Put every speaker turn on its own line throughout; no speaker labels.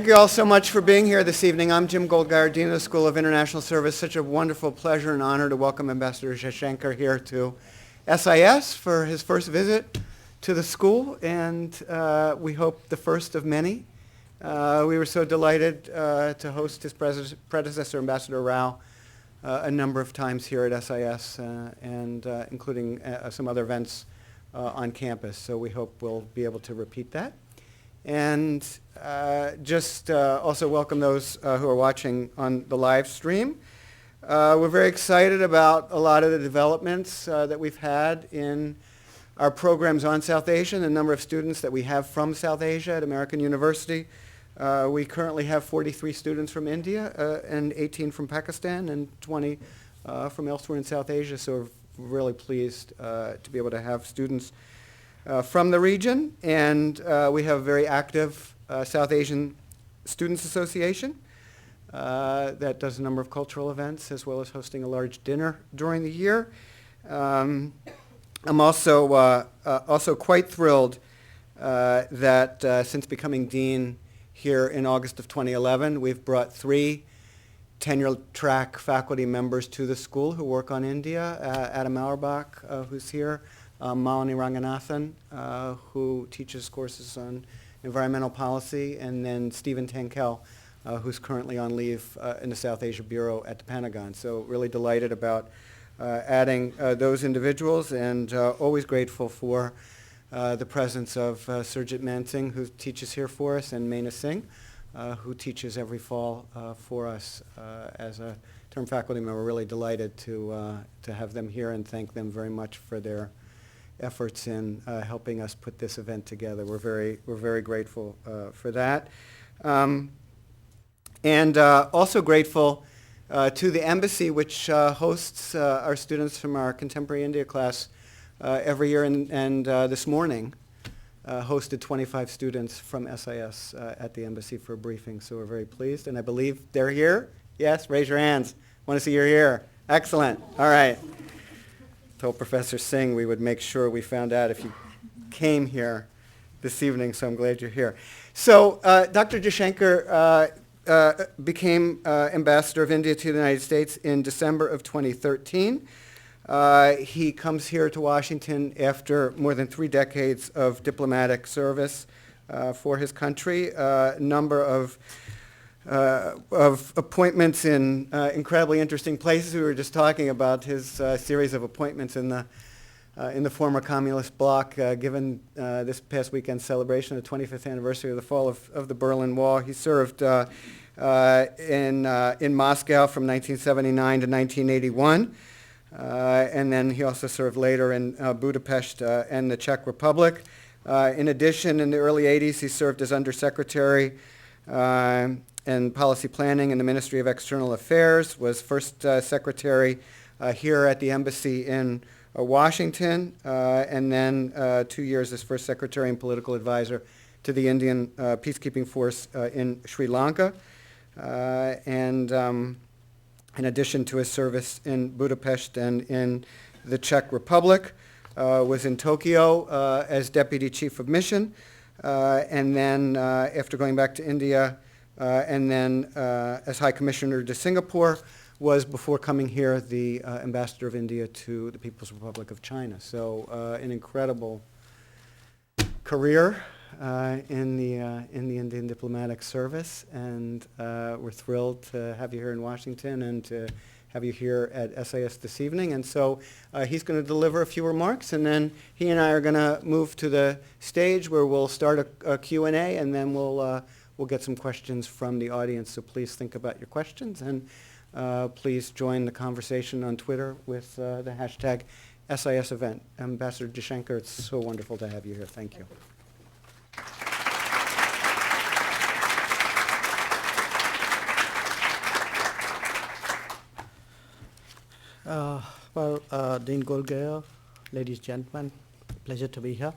Thank you all so much for being here this evening. I'm Jim Goldgeier, Dean of the School of International Service. Such a wonderful pleasure and honor to welcome Ambassador Jaishankar here to SIS for his first visit to the school, and we hope the first of many. We were so delighted to host his predecessor, Ambassador Rao, a number of times here at SIS, and including some other events on campus. So we hope we'll be able to repeat that. And just also welcome those who are watching on the live stream. We're very excited about a lot of the developments that we've had in our programs on South Asia and the number of students that we have from South Asia at American University. We currently have 43 students from India and 18 from Pakistan and 20 from elsewhere in South Asia. So we're really pleased to be able to have students from the region, and we have a very active South Asian Students Association that does a number of cultural events as well as hosting a large dinner during the year. I'm also quite thrilled that since becoming dean here in August of 2011, we've brought 3 tenure-track faculty members to the school who work on India. Adam Auerbach, who's here, Malini Ranganathan, who teaches courses on environmental policy, and then Stephen Tankel, who's currently on leave in the South Asia Bureau at the Pentagon. So really delighted about adding those individuals, and always grateful for the presence of Surjit Mansingh, who teaches here for us, and Meena Singh, who teaches every fall for us as a term faculty member. We're really delighted to have them here, and thank them very much for their efforts in helping us put this event together. We're very grateful for that, and also grateful to the embassy, which hosts our students from our Contemporary India class every year, and this morning hosted 25 students from SIS at the embassy for a briefing. So we're very pleased, and I believe they're here. Yes, raise your hands. Want to see you're here. Excellent. All right. Told Professor Singh we would make sure we found out if you came here this evening, so I'm glad you're here. So Dr. Jaishankar became Ambassador of India to the United States in December of 2013. He comes here to Washington after more than 3 decades of diplomatic service for his country, a number of appointments in incredibly interesting places. We were just talking about his series of appointments in the former communist bloc, given this past weekend's celebration of the 25th anniversary of the fall of the Berlin Wall. He served in Moscow from 1979 to 1981, and then he also served later in Budapest and the Czech Republic. In addition, in the early 80s, he served as Undersecretary and Policy Planning in the Ministry of External Affairs, was first secretary here at the embassy in Washington, and then 2 years as first secretary and political advisor to the Indian peacekeeping force in Sri Lanka. And in addition to his service in Budapest and in the Czech Republic, was in Tokyo as deputy chief of mission, and then after going back to India, and then as High Commissioner to Singapore, was before coming here the Ambassador of India to the People's Republic of China. So an incredible career in the Indian diplomatic service, and we're thrilled to have you here in Washington and to have you here at SIS this evening. And so he's going to deliver a few remarks, and then he and I are going to move to the stage where we'll start a Q&A, and then we'll get some questions from the audience. So please think about your questions, and please join the conversation on Twitter with the hashtag SIS event. Ambassador Jaishankar, it's so wonderful to have you here. Thank you.
Dean Goldgeier, ladies and gentlemen, pleasure to be here.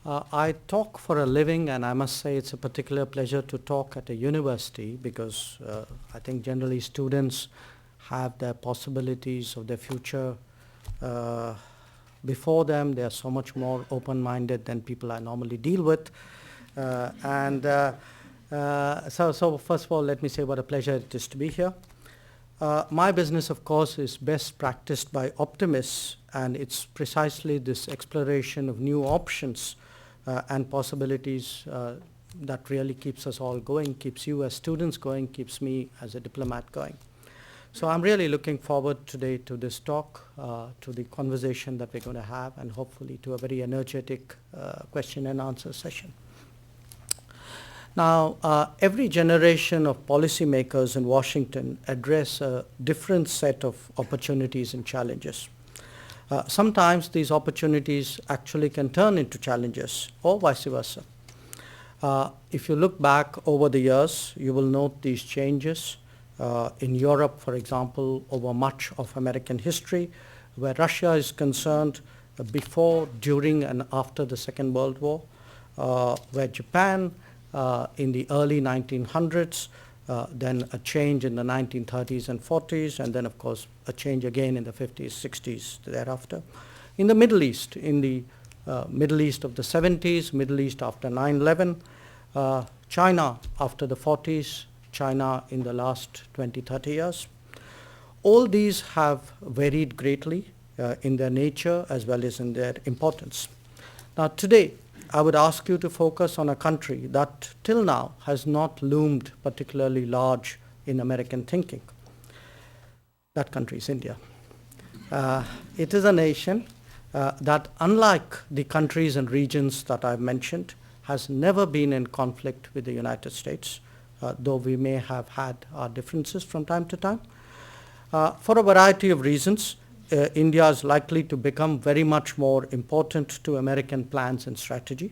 I talk for a living, and I must say it's a particular pleasure to talk at a university because I think generally students have their possibilities of their future before them. They are so much more open-minded than people I normally deal with. So first of all, let me say what a pleasure it is to be here. My business, of course, is best practiced by optimists, and it's precisely this exploration of new options and possibilities that really keeps us all going, keeps you as students going, keeps me as a diplomat going. So I'm really looking forward today to this talk, to the conversation that we're going to have, and hopefully to a very energetic question and answer session. Now, every generation of policymakers in Washington address a different set of opportunities and challenges. Sometimes these opportunities actually can turn into challenges, or vice versa. If you look back over the years, you will note these changes. In Europe, for example, over much of American history, where Russia is concerned, before, during, and after the Second World War, where Japan, in the early 1900s, then a change in the 1930s and 40s, and then, of course, a change again in the 50s, 60s thereafter. In the Middle East, in the Middle East of the 70s, Middle East after 9/11, China after the 40s, China in the last 20, 30 years. All these have varied greatly in their nature as well as in their importance. Now today, I would ask you to focus on a country that till now has not loomed particularly large in American thinking. That country is India. It is a nation that, unlike the countries and regions that I've mentioned, has never been in conflict with the United States, though we may have had our differences from time to time. For a variety of reasons, India is likely to become very much more important to American plans and strategy.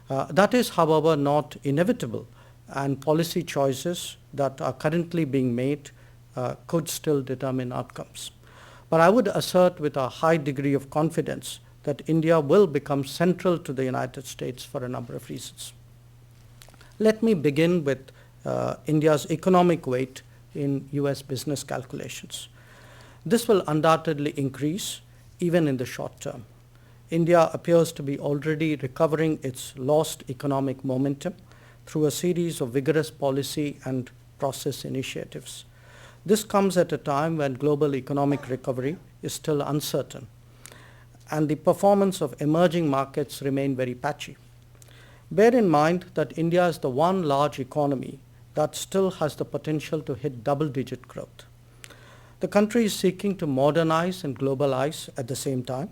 That is, however, not inevitable, and policy choices that are currently being made could still determine outcomes. But I would assert with a high degree of confidence that India will become central to the United States for a number of reasons. Let me begin with India's economic weight in US business calculations. This will undoubtedly increase even in the short term. India appears to be already recovering its lost economic momentum through a series of vigorous policy and process initiatives. This comes at a time when global economic recovery is still uncertain, and the performance of emerging markets remain very patchy. Bear in mind that India is the one large economy that still has the potential to hit double-digit growth. The country is seeking to modernize and globalize at the same time.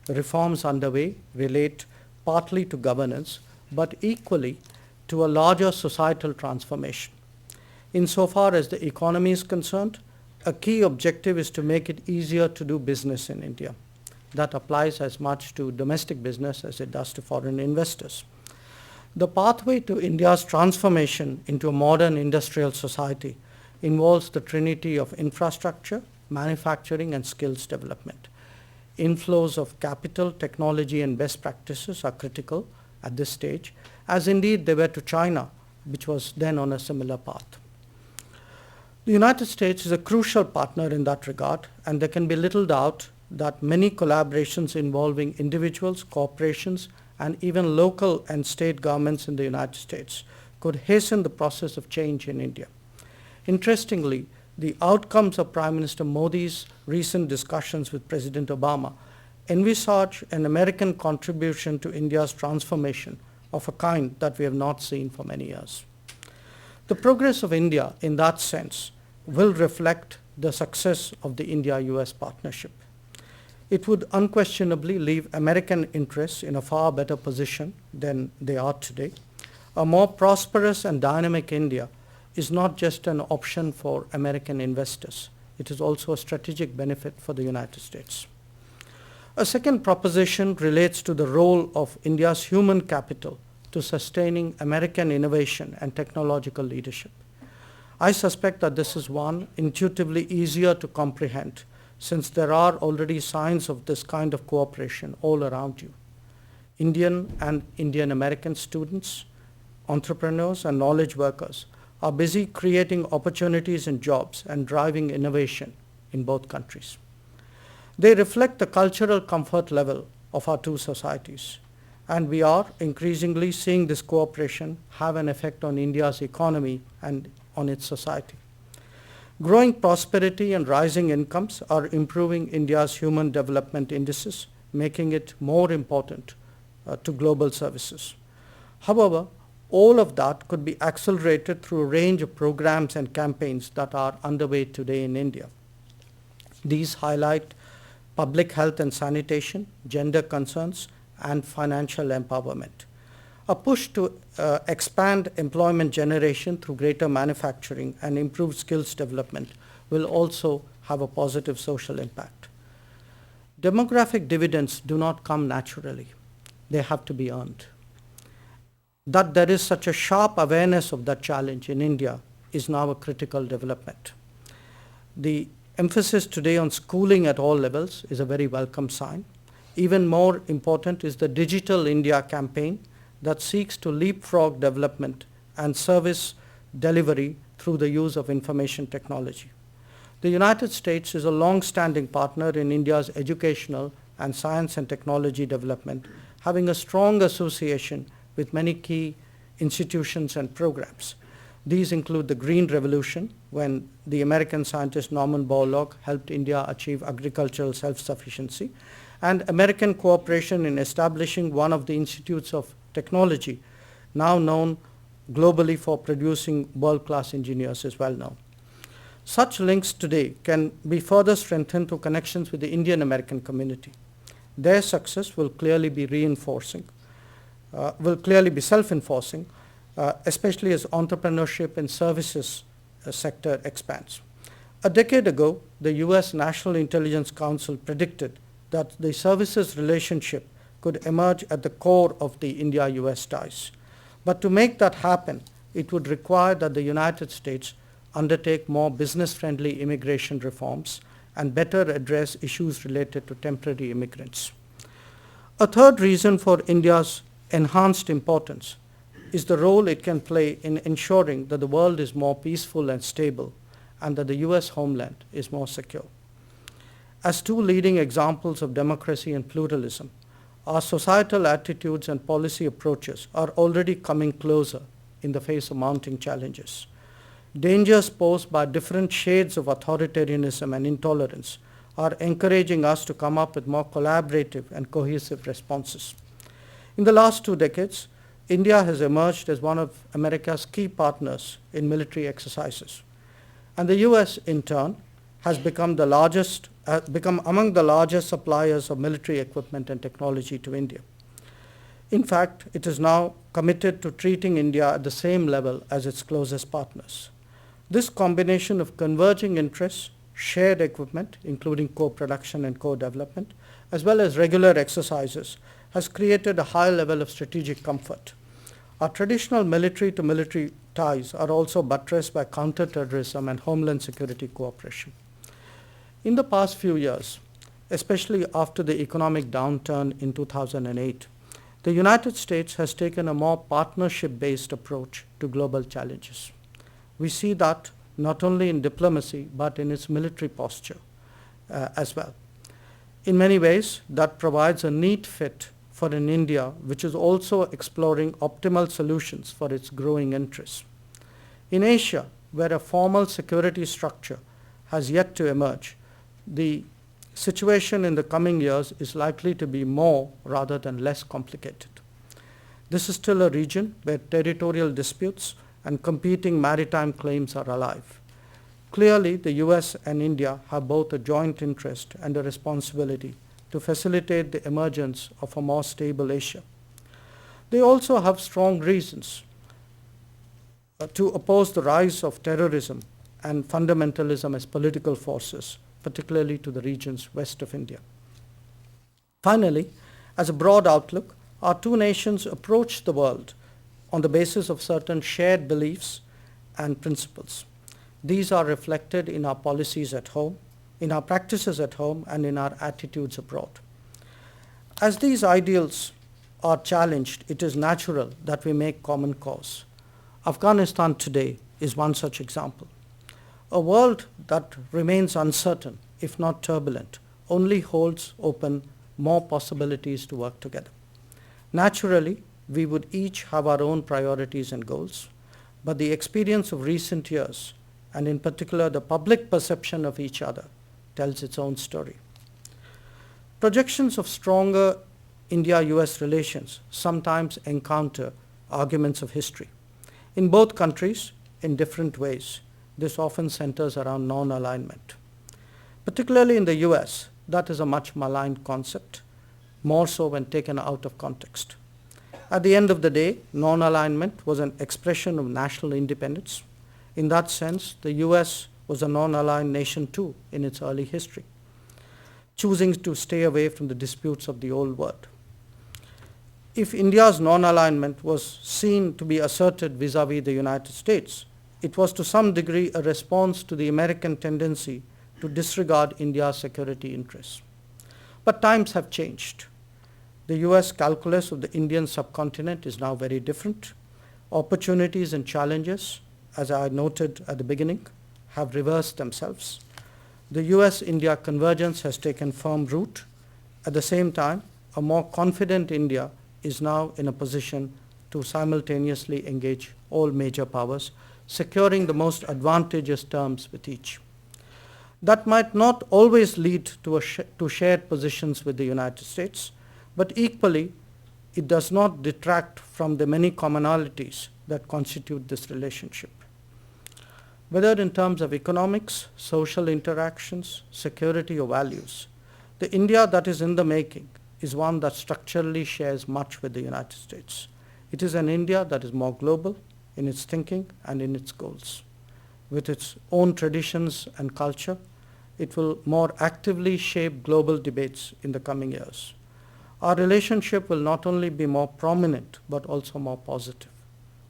Reforms underway relate partly to governance, but equally to a larger societal transformation. Insofar as the economy is concerned, a key objective is to make it easier to do business in India. That applies as much to domestic business as it does to foreign investors. The pathway to India's transformation into a modern industrial society involves the trinity of infrastructure, manufacturing, and skills development. Inflows of capital, technology, and best practices are critical at this stage, as indeed they were to China, which was then on a similar path. The United States is a crucial partner in that regard, and there can be little doubt that many collaborations involving individuals, corporations, and even local and state governments in the United States could hasten the process of change in India. Interestingly, the outcomes of Prime Minister Modi's recent discussions with President Obama envisage an American contribution to India's transformation of a kind that we have not seen for many years. The progress of India in that sense will reflect the success of the India-US partnership. It would unquestionably leave American interests in a far better position than they are today. A more prosperous and dynamic India is not just an option for American investors. It is also a strategic benefit for the United States. A second proposition relates to the role of India's human capital to sustaining American innovation and technological leadership. I suspect that this is one intuitively easier to comprehend, since there are already signs of this kind of cooperation all around you. Indian and Indian American students, entrepreneurs, and knowledge workers are busy creating opportunities and jobs and driving innovation in both countries. They reflect the cultural comfort level of our two societies, And we are increasingly seeing this cooperation have an effect on India's economy and on its society. Growing prosperity and rising incomes are improving India's human development indices, making it more important to global services. However, all of that could be accelerated through a range of programs and campaigns that are underway today in India. These highlight public health and sanitation, gender concerns, and financial empowerment. A push to expand employment generation through greater manufacturing and improved skills development will also have a positive social impact. Demographic dividends do not come naturally. They have to be earned. That there is such a sharp awareness of that challenge in India is now a critical development. The emphasis today on schooling at all levels is a very welcome sign. Even more important is the Digital India campaign that seeks to leapfrog development and service delivery through the use of information technology. The United States is a long-standing partner in India's educational and science and technology development, having a strong association with many key institutions and programs. These include the Green Revolution, when the American scientist Norman Borlaug helped India achieve agricultural self-sufficiency, and American cooperation in establishing one of the institutes of technology, now known globally for producing world-class engineers, is well known. Such links today can be further strengthened through connections with the Indian American community. Their success will clearly be self-enforcing, especially as entrepreneurship and services sector expands. A decade ago, the US National Intelligence Council predicted that the services relationship could emerge at the core of the India-US ties. But to make that happen, it would require that the United States undertake more business-friendly immigration reforms and better address issues related to temporary immigrants. A third reason for India's enhanced importance is the role it can play in ensuring that the world is more peaceful and stable and that the US homeland is more secure. As two leading examples of democracy and pluralism, our societal attitudes and policy approaches are already coming closer in the face of mounting challenges. Dangers posed by different shades of authoritarianism and intolerance are encouraging us to come up with more collaborative and cohesive responses. In the last 2 decades, India has emerged as one of America's key partners in military exercises. And the US, in turn, has become among the largest suppliers of military equipment and technology to India. In fact, it is now committed to treating India at the same level as its closest partners. This combination of converging interests, shared equipment, including co-production and co-development, as well as regular exercises, has created a high level of strategic comfort. Our traditional military-to-military ties are also buttressed by counter-terrorism and homeland security cooperation. In the past few years, especially after the economic downturn in 2008, the United States has taken a more partnership-based approach to global challenges. We see that not only in diplomacy, but in its military posture as well. In many ways, that provides a neat fit for an India which is also exploring optimal solutions for its growing interests. In Asia, where a formal security structure has yet to emerge, the situation in the coming years is likely to be more rather than less complicated. This is still a region where territorial disputes and competing maritime claims are alive. Clearly, the US and India have both a joint interest and a responsibility to facilitate the emergence of a more stable Asia. They also have strong reasons to oppose the rise of terrorism and fundamentalism as political forces, particularly to the regions west of India. Finally, as a broad outlook, our two nations approach the world on the basis of certain shared beliefs and principles. These are reflected in our policies at home, in our practices at home, and in our attitudes abroad. As these ideals are challenged, it is natural that we make common cause. Afghanistan today is one such example. A world that remains uncertain, if not turbulent, only holds open more possibilities to work together. Naturally, we would each have our own priorities and goals, but the experience of recent years, and in particular the public perception of each other, tells its own story. Projections of stronger India-US relations sometimes encounter arguments of history. In both countries, in different ways, this often centers around non-alignment. Particularly in the US, that is a much maligned concept, more so when taken out of context. At the end of the day, non-alignment was an expression of national independence. In that sense, the US was a non-aligned nation too in its early history, choosing to stay away from the disputes of the old world. If India's non-alignment was seen to be asserted vis-à-vis the United States, it was to some degree a response to the American tendency to disregard India's security interests. But times have changed. The US calculus of the Indian subcontinent is now very different. Opportunities and challenges, as I noted at the beginning, have reversed themselves. The US-India convergence has taken firm root. At the same time, a more confident India is now in a position to simultaneously engage all major powers, securing the most advantageous terms with each. That might not always lead to shared positions with the United States, but equally, it does not detract from the many commonalities that constitute this relationship. Whether in terms of economics, social interactions, security, or values, the India that is in the making is one that structurally shares much with the United States. It is an India that is more global in its thinking and in its goals. With its own traditions and culture, it will more actively shape global debates in the coming years. Our relationship will not only be more prominent, but also more positive.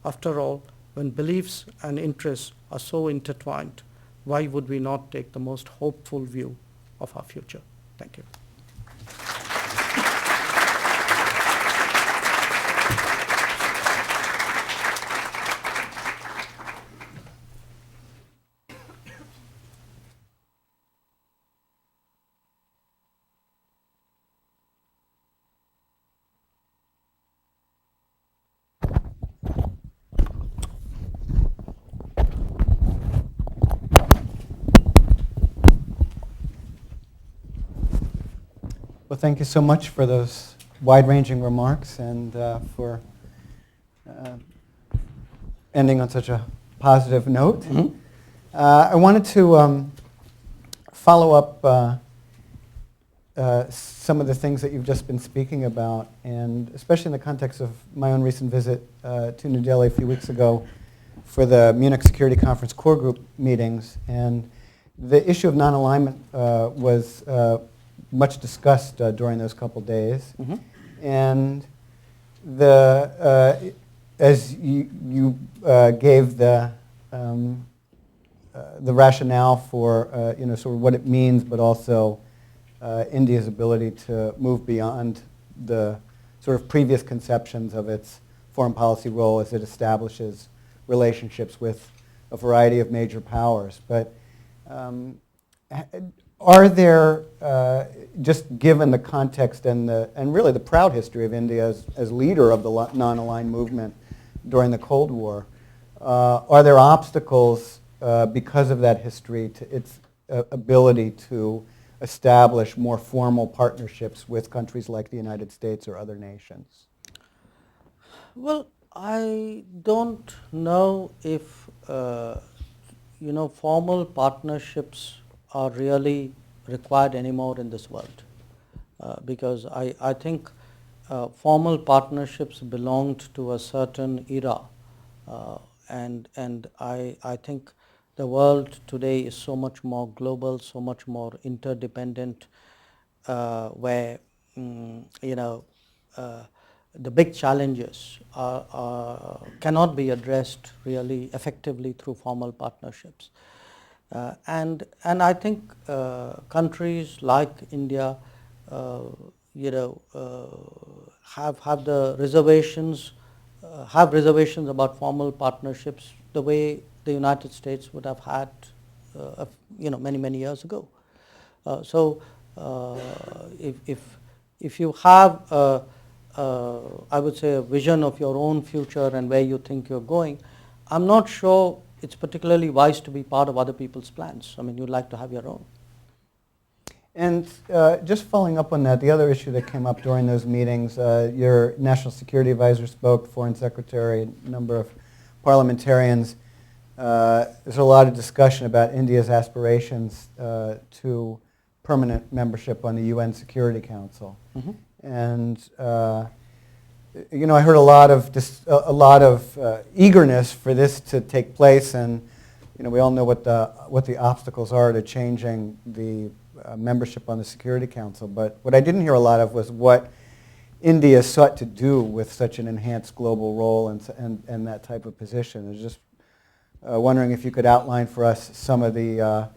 After all, when beliefs and interests are so intertwined, why would we not take the most hopeful view of our future? Thank you.
Well, thank you so much for those wide-ranging remarks and for ending on such a positive note.
Mm-hmm.
I wanted to follow up some of the things that you've just been speaking about, and especially in the context of my own recent visit to New Delhi a few weeks ago for the Munich Security Conference core group meetings. And the issue of non-alignment was much discussed during those couple days.
Mm-hmm.
And as you gave the rationale for sort of what it means, but also India's ability to move beyond the sort of previous conceptions of its foreign policy role as it establishes relationships with a variety of major powers. But are there, just given the context and really the proud history of India as leader of the non-aligned movement during the Cold War, are there obstacles because of that history to its ability to establish more formal partnerships with countries like the United States or other nations?
Well, I don't know if formal partnerships are really required anymore in this world, because I think formal partnerships belonged to a certain era, and I think the world today is so much more global, so much more interdependent, where the big challenges cannot be addressed really effectively through formal partnerships. And I think countries like India, have the reservations, have reservations about formal partnerships the way the United States would have had, many years ago. So if you have a I would say, a vision of your own future and where you think you're going, I'm not sure it's particularly wise to be part of other people's plans. I mean, you'd like to have your own.
And just following up on that, the other issue that came up during those meetings, your National Security Advisor spoke, Foreign Secretary, a number of parliamentarians. There's a lot of discussion about India's aspirations to permanent membership on the UN Security Council.
Mm-hmm.
And I heard a lot of eagerness for this to take place, and we all know what the obstacles are to changing the membership on the Security Council. But what I didn't hear a lot of was what India sought to do with such an enhanced global role and that type of position. I was just wondering if you could outline for us some of the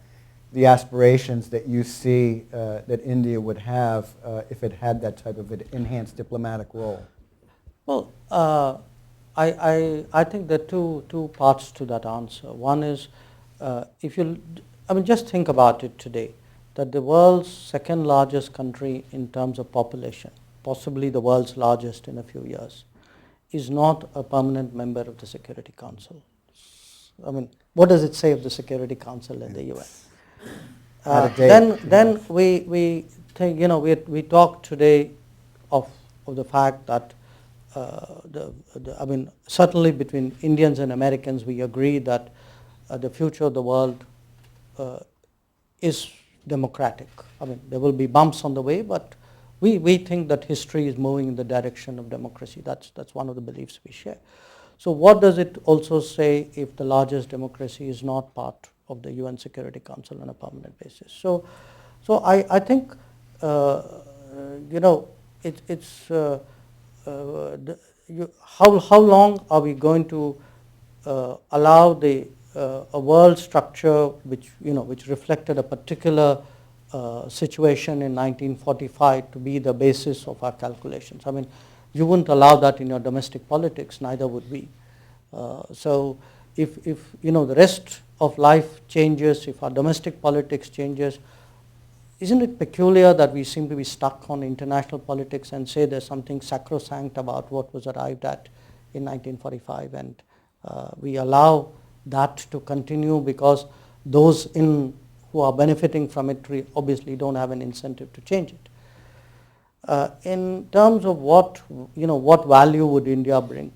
aspirations that you see that India would have if it had that type of an enhanced diplomatic role.
Well, I think there are two parts to that answer. One is, just think about it today, that the world's second largest country in terms of population, possibly the world's largest in a few years, is not a permanent member of the Security Council. I mean, what does it say of the Security Council in the UN? Then we think, we talk today of the fact that certainly between Indians and Americans, we agree that the future of the world is democratic. I mean, there will be bumps on the way, but we think that history is moving in the direction of democracy. That's one of the beliefs we share. So what does it also say if the largest democracy is not part of the UN Security Council on a permanent basis? So I think, it's how long are we going to allow a world structure which reflected a particular situation in 1945 to be the basis of our calculations? I mean, you wouldn't allow that in your domestic politics, neither would we. So if the rest of life changes, if our domestic politics changes, isn't it peculiar that we seem to be stuck on international politics and say there's something sacrosanct about what was arrived at in 1945, and we allow that to continue because those who are benefiting from it obviously don't have an incentive to change it. In terms of what value would India bring?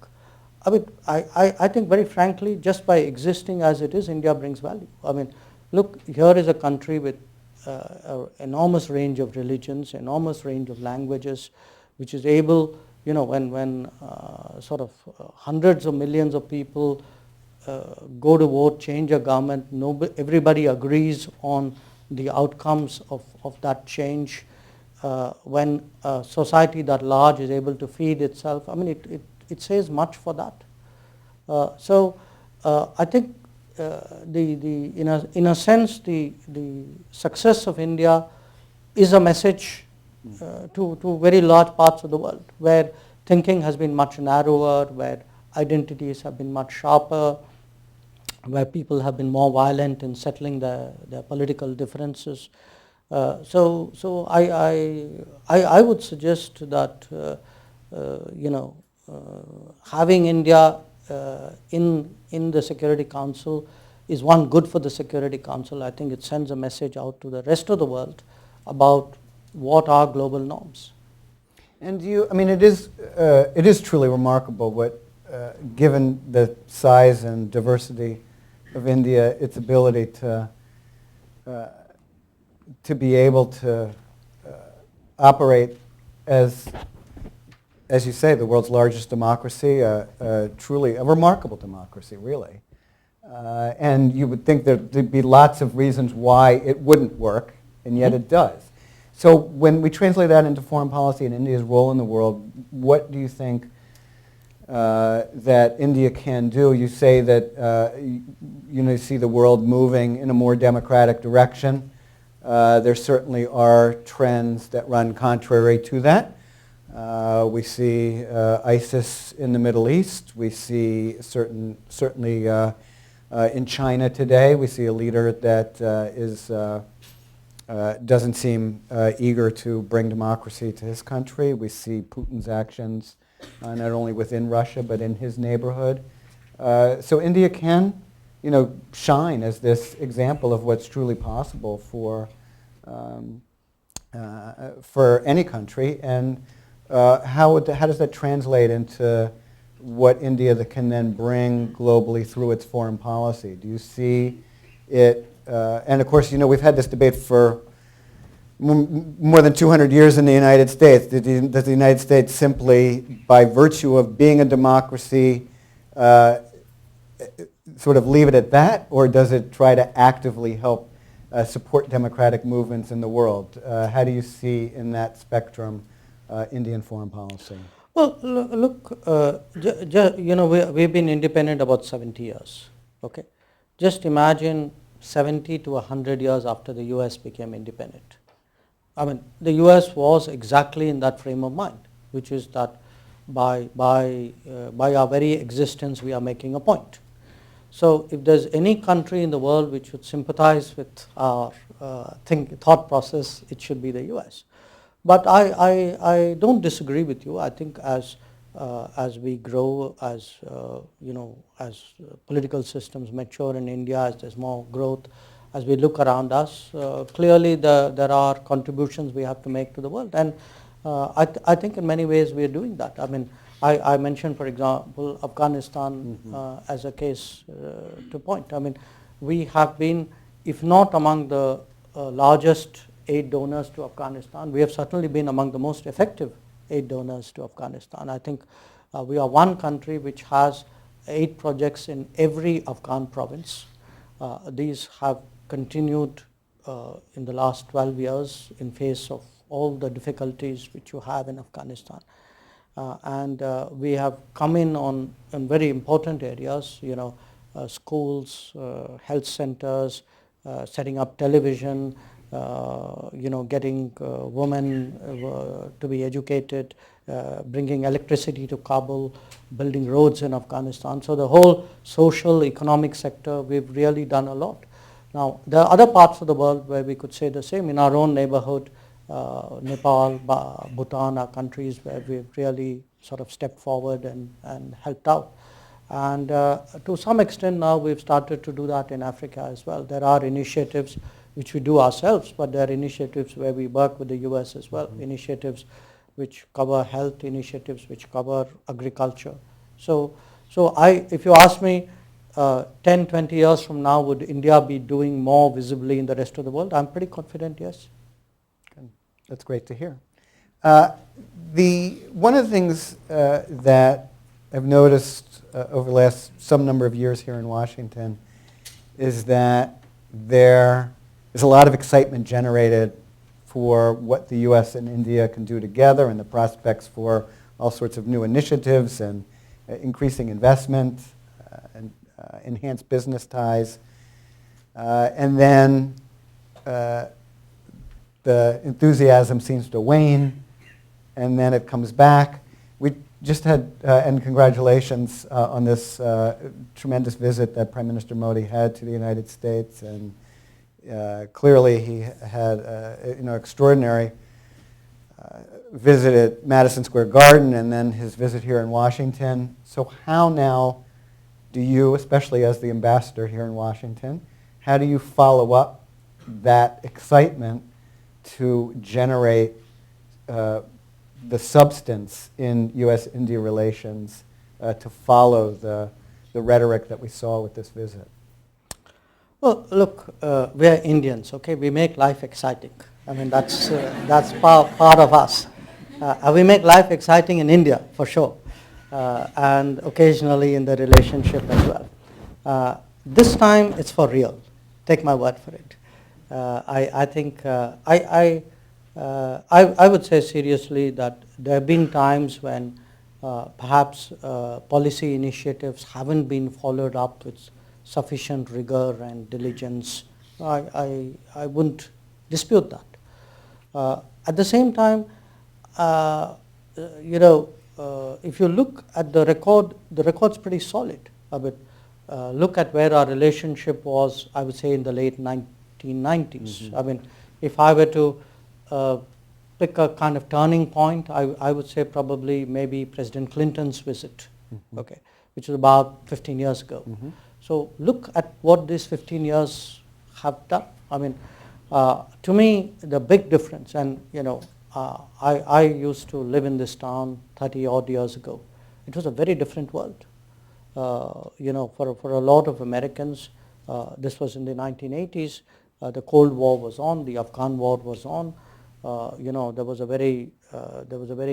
I mean, I think very frankly, just by existing as it is, India brings value. I mean, look, here is a country with an enormous range of religions, enormous range of languages, which is able, when sort of hundreds of millions of people go to vote, change a government, everybody agrees on the outcomes of that change. When a society that large is able to feed itself, I mean, it says much for that. So I think in a sense the success of India is a message to very large parts of the world, where thinking has been much narrower, where identities have been much sharper, where people have been more violent in settling their political differences. So I would suggest that having India in the Security Council is one good for the Security Council. I think it sends a message out to the rest of the world about what are global norms.
And it is truly remarkable what, given the size and diversity of India, its ability to be able to operate as you say, the world's largest democracy, truly a remarkable democracy, really. And you would think there'd be lots of reasons why it wouldn't work, and yet it does. So when we translate that into foreign policy and India's role in the world, what do you think that India can do? You say that you see the world moving in a more democratic direction. There certainly are trends that run contrary to that. We see ISIS in the Middle East. We see certainly in China today, we see a leader that is doesn't seem eager to bring democracy to his country. We see Putin's actions not only within Russia but in his neighborhood. So India can, shine as this example of what's truly possible for any country. And how does that translate into what India can then bring globally through its foreign policy? Do you see it? And of course, we've had this debate for more than 200 years in the United States. Does the United States simply, by virtue of being a democracy, sort of leave it at that, or does it try to actively help support democratic movements in the world? How do you see in that spectrum Indian foreign policy?
Well, look, we've been independent about 70 years, okay? Just imagine 70 to 100 years after the US became independent. I mean, the US was exactly in that frame of mind, which is that by our very existence we are making a point. So if there's any country in the world which would sympathize with our thought process, it should be the US. But I don't disagree with you. I think as we grow, as political systems mature in India, as there's more growth, as we look around us, clearly there are contributions we have to make to the world. And I think in many ways we are doing that. I mean, I mentioned, for example, Afghanistan as a case to point. I mean, we have been, if not among the largest aid donors to Afghanistan, we have certainly been among the most effective aid donors to Afghanistan. I think we are one country which has aid projects in every Afghan province. These have continued in the last 12 years in face of all the difficulties which you have in Afghanistan. And we have come in very important areas, schools, health centers, setting up television, getting women to be educated, bringing electricity to Kabul, building roads in Afghanistan. So the whole social, economic sector, we've really done a lot. Now, there are other parts of the world where we could say the same. In our own neighborhood, Nepal, Bhutan are countries where we've really sort of stepped forward and helped out. And to some extent now we've started to do that in Africa as well. There are initiatives which we do ourselves, but there are initiatives where we work with the US as well, initiatives which cover health, initiatives which cover agriculture. So if you ask me, 10, 20 years from now, would India be doing more visibly in the rest of the world? I'm pretty confident, yes.
Good. That's great to hear. One of the things that I've noticed over the last some number of years here in Washington is that there is a lot of excitement generated for what the U.S. and India can do together and the prospects for all sorts of new initiatives and increasing investment and enhanced business ties. And then the enthusiasm seems to wane, and then it comes back. We just had, and congratulations on this tremendous visit that Prime Minister Modi had to the United States, and clearly he had extraordinary visit at Madison Square Garden and then his visit here in Washington. So how now do you, especially as the ambassador here in Washington, how do you follow up that excitement to generate the substance in U.S.-India relations to follow the rhetoric that we saw with this visit?
Well, look, we are Indians, okay? We make life exciting. I mean, that's part of us. We make life exciting in India, for sure, and occasionally in the relationship as well. This time, it's for real. Take my word for it. I think I would say seriously that there have been times when perhaps policy initiatives haven't been followed up with sufficient rigor and diligence. I wouldn't dispute that. At the same time, if you look at the record's pretty solid. Look at where our relationship was, I would say, in the late 1990s. I mean, if I were to pick a kind of turning point, I would say probably maybe President Clinton's visit, okay, which was about 15 years ago. So look at what these 15 years have done. I mean, to me, the big difference, and I used to live in this town 30 odd years ago. It was a very different world. For a lot of Americans, this was in the 1980s. The Cold War was on, the Afghan War was on. There was a very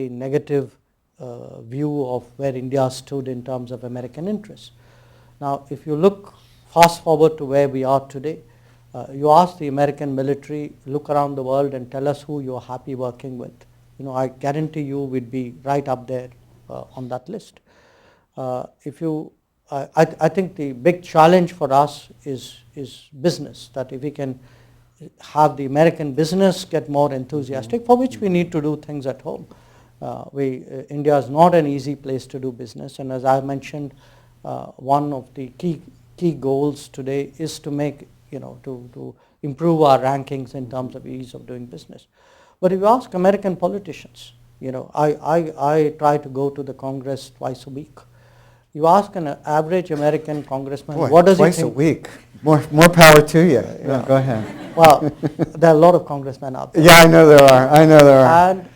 negative view of where India stood in terms of American interests. Now, if you look fast forward to where we are today, you ask the American military, look around the world and tell us who you're happy working with. I guarantee you we'd be right up there on that list. I think the big challenge for us is business, that if we can have the American business get more enthusiastic, for which we need to do things at home. India is not an easy place to do business, and as I mentioned, one of the key goals today is to make, to improve our rankings in terms of ease of doing business. But if you ask American politicians, I try to go to the Congress twice a week. You ask an average American congressman,
Boy,
what does he think?
twice a week. More power to you. Yeah, go ahead.
Well, there are a lot of congressmen out there.
Yeah, I know there are.
And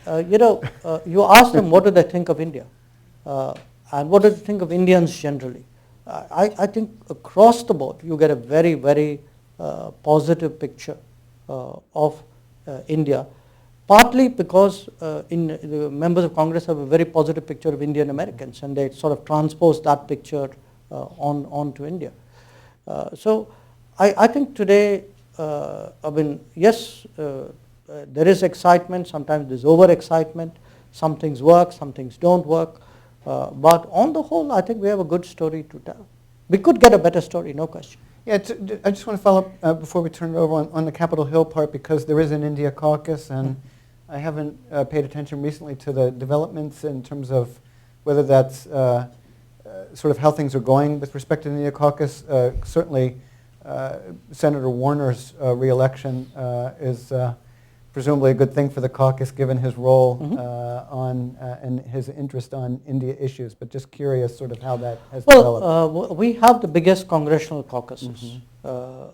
you ask them what do they think of India, and what do they think of Indians generally. I think across the board you get a very, very positive picture of India. Partly because the members of Congress have a very positive picture of Indian Americans, and they sort of transpose that picture onto India. So I think today, yes, there is excitement, sometimes there's over-excitement, some things work, some things don't work, but on the whole, I think we have a good story to tell. We could get a better story, no question.
Yeah, I just want to follow up before we turn it over on the Capitol Hill part, because there is an India caucus, and I haven't paid attention recently to the developments in terms of whether that's sort of how things are going with respect to the India caucus. Certainly, Senator Warner's re-election is presumably a good thing for the caucus, given his role and his interest on India issues. But just curious, sort of how that has developed.
Well, we have the biggest congressional caucuses.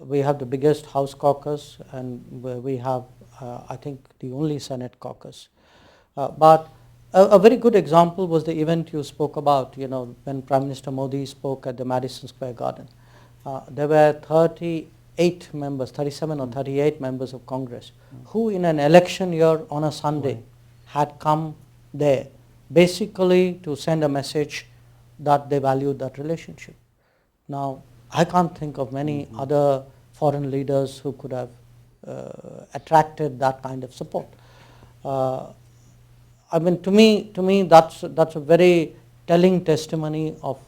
We have the biggest House caucus, and we have, I think, the only Senate caucus. But a very good example was the event you spoke about, when Prime Minister Modi spoke at the Madison Square Garden. There were 37 or 38 members of Congress who in an election year on a Sunday had come there basically to send a message that they valued that relationship. Now, I can't think of many other foreign leaders who could have attracted that kind of support. To me, that's a very telling testimony of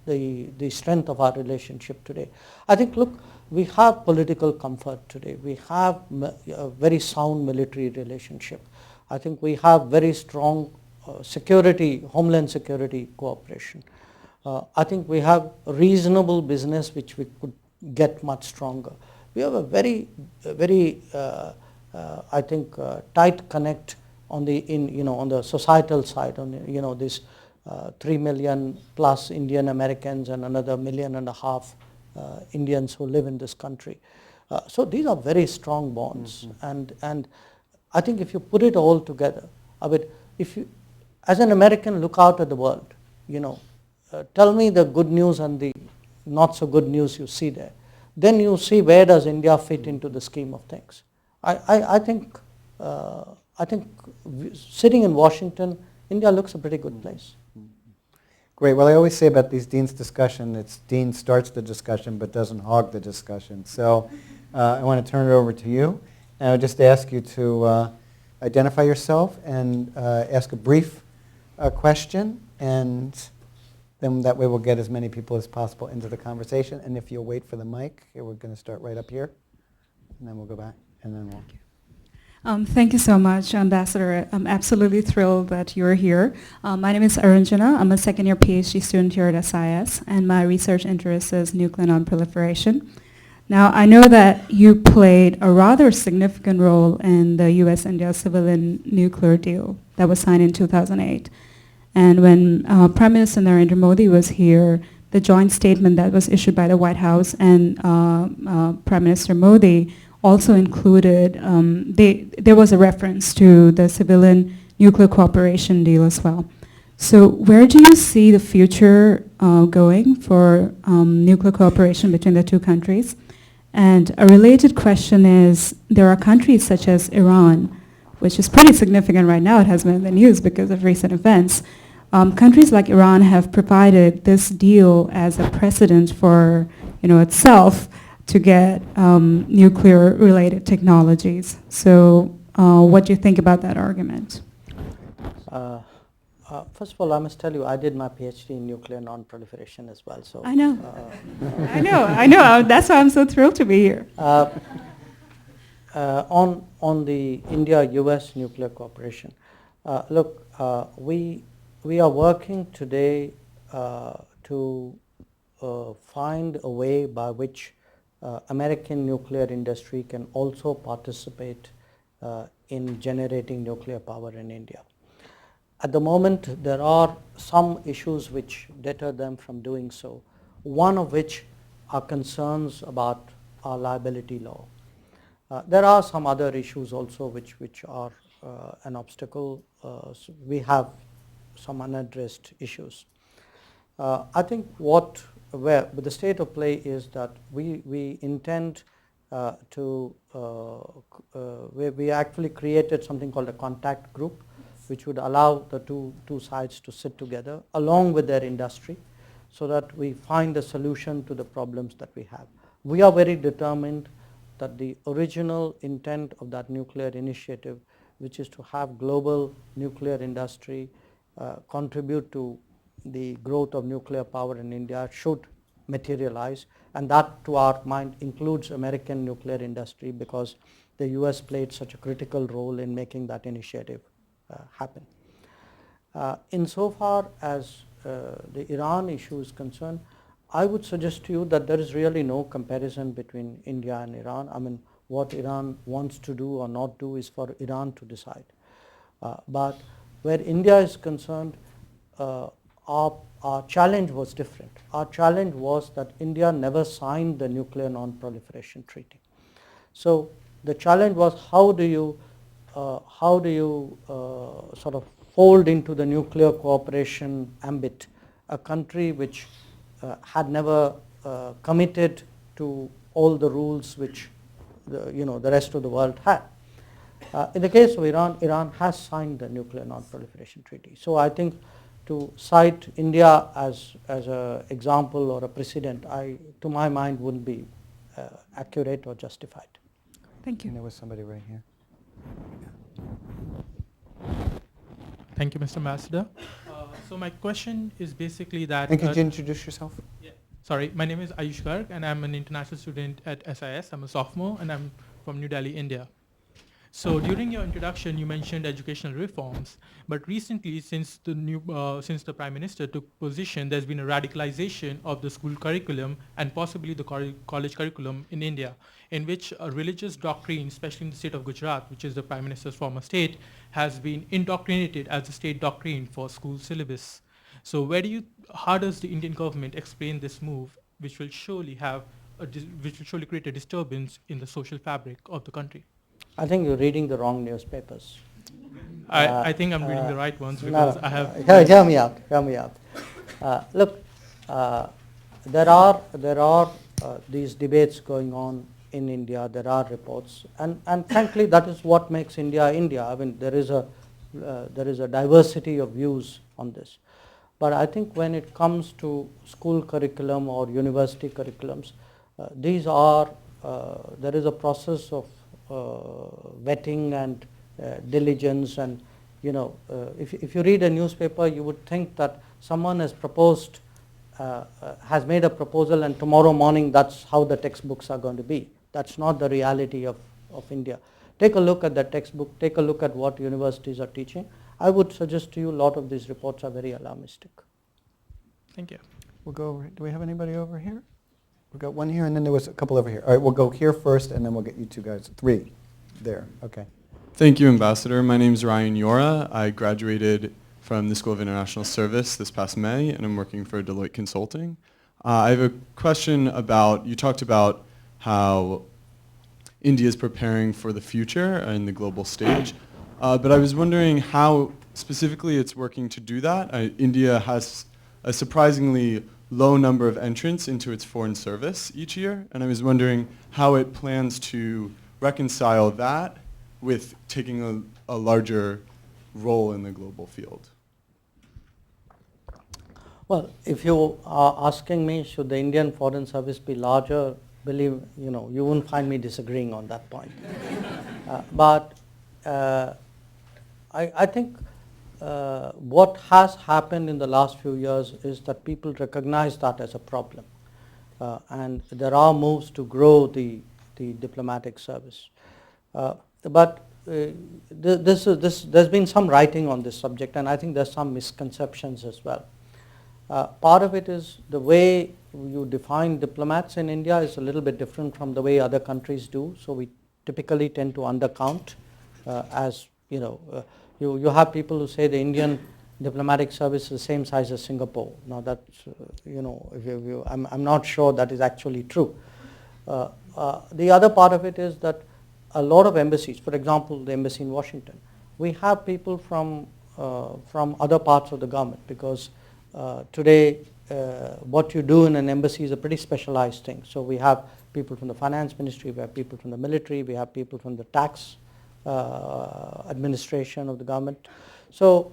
the strength of our relationship today. I think, look, we have political comfort today. We have a very sound military relationship. I think we have very strong homeland security cooperation. I think we have reasonable business which we could get much stronger. We have a very tight connect on the societal side, on this 3 million plus Indian Americans and another 1.5 million Indians who live in this country. So these are very strong bonds, and I think if you put it all together, if you, as an American, look out at the world, tell me the good news and the not so good news you see there. Then you see where does India fit into the scheme of things. I think sitting in Washington, India looks a pretty good place.
Great. Well, I always say about these Dean's discussion, it's Dean starts the discussion but doesn't hog the discussion. So I want to turn it over to you. And I'll just ask you to identify yourself and ask a brief question, and then that way we'll get as many people as possible into the conversation. And if you'll wait for the mic, we're going to start right up here, and then we'll go back, and then we'll...
Thank you so much, Ambassador. I'm absolutely thrilled that you're here. My name is Aranjana. I'm a second-year PhD student here at SIS, and my research interest is nuclear non-proliferation. Now, I know that you played a rather significant role in the U.S.-India civilian nuclear deal that was signed in 2008. And when Prime Minister Narendra Modi was here, the joint statement that was issued by the White House and Prime Minister Modi also included, there was a reference to the civilian nuclear cooperation deal as well. So where do you see the future going for nuclear cooperation between the two countries? And a related question is, there are countries such as Iran, which is pretty significant right now. It has been in the news because of recent events. Countries like Iran have provided this deal as a precedent for, itself to get nuclear-related technologies. So, what do you think about that argument?
First of all, I must tell you, I did my PhD in nuclear non-proliferation as well. So
I know. I know. That's why I'm so thrilled to be here.
On the India-US nuclear cooperation, look, we are working today to find a way by which American nuclear industry can also participate in generating nuclear power in India. At the moment, there are some issues which deter them from doing so, one of which are concerns about our liability law. There are some other issues also which are an obstacle. So we have some unaddressed issues. I think where the state of play is that we intend we actually created something called a contact group, which would allow the two sides to sit together along with their industry so that we find a solution to the problems that we have. We are very determined that the original intent of that nuclear initiative, which is to have global nuclear industry contribute to the growth of nuclear power in India, should materialize, and that to our mind includes American nuclear industry, because the US played such a critical role in making that initiative happen. Insofar as the Iran issue is concerned, I would suggest to you that there is really no comparison between India and Iran. I mean, what Iran wants to do or not do is for Iran to decide. But where India is concerned, our challenge was different. Our challenge was that India never signed the Nuclear Non-Proliferation Treaty. So the challenge was, how do you sort of fold into the nuclear cooperation ambit a country which had never committed to all the rules which the rest of the world had. In the case of Iran, Iran has signed the Nuclear Non-Proliferation Treaty. So I think to cite India as an example or a precedent, to my mind, wouldn't be accurate or justified.
Thank you.
And there was somebody right here.
Thank you, Mr. Ambassador. So my question is basically that...
And could you introduce yourself?
Yeah. Sorry, my name is Ayush Garg, and I'm an international student at SIS. I'm a sophomore, and I'm from New Delhi, India. So during your introduction, you mentioned educational reforms, but recently, since the Prime Minister took position, there's been a radicalization of the school curriculum and possibly the college curriculum in India, in which a religious doctrine, especially in the state of Gujarat, which is the Prime Minister's former state, has been indoctrinated as the state doctrine for school syllabus. So how does the Indian government explain this move, which will surely create a disturbance in the social fabric of the country?
I think you're reading the wrong newspapers.
I think I'm reading the right ones, because I have...
Hear me out. Look, there are these debates going on in India. There are reports, and frankly, that is what makes India India. I mean, there is a diversity of views on this. But I think when it comes to school curriculum or university curriculums, there is a process of vetting and diligence, and if you read a newspaper, you would think that someone has made a proposal, and tomorrow morning that's how the textbooks are going to be. That's not the reality of India. Take a look at the textbook, take a look at what universities are teaching. I would suggest to you a lot of these reports are very alarmistic.
Thank you.
We'll go over. Do we have anybody over here? We've got one here, and then there was a couple over here. All right, we'll go here first, and then we'll get you two guys. Three. There, okay.
Thank you, Ambassador. My name is Ryan Yora. I graduated from the School of International Service this past May, and I'm working for Deloitte Consulting. I have a question about, you talked about how India is preparing for the future in the global stage, but I was wondering how specifically it's working to do that. India has a surprisingly low number of entrants into its foreign service each year, and I was wondering how it plans to reconcile that with taking a larger role in the global field.
Well, if you are asking me, should the Indian Foreign Service be larger, believe, you won't find me disagreeing on that point. But I think what has happened in the last few years is that people recognize that as a problem. And there are moves to grow the diplomatic service. But there's been some writing on this subject, and I think there's some misconceptions as well. Part of it is the way you define diplomats in India is a little bit different from the way other countries do. So we typically tend to undercount as, you have people who say the Indian diplomatic service is the same size as Singapore. Now that's, I'm not sure that is actually true. The other part of it is that a lot of embassies, for example, the embassy in Washington, we have people from other parts of the government, because today what you do in an embassy is a pretty specialized thing. So we have people from the finance ministry, we have people from the military, we have people from the tax administration of the government. So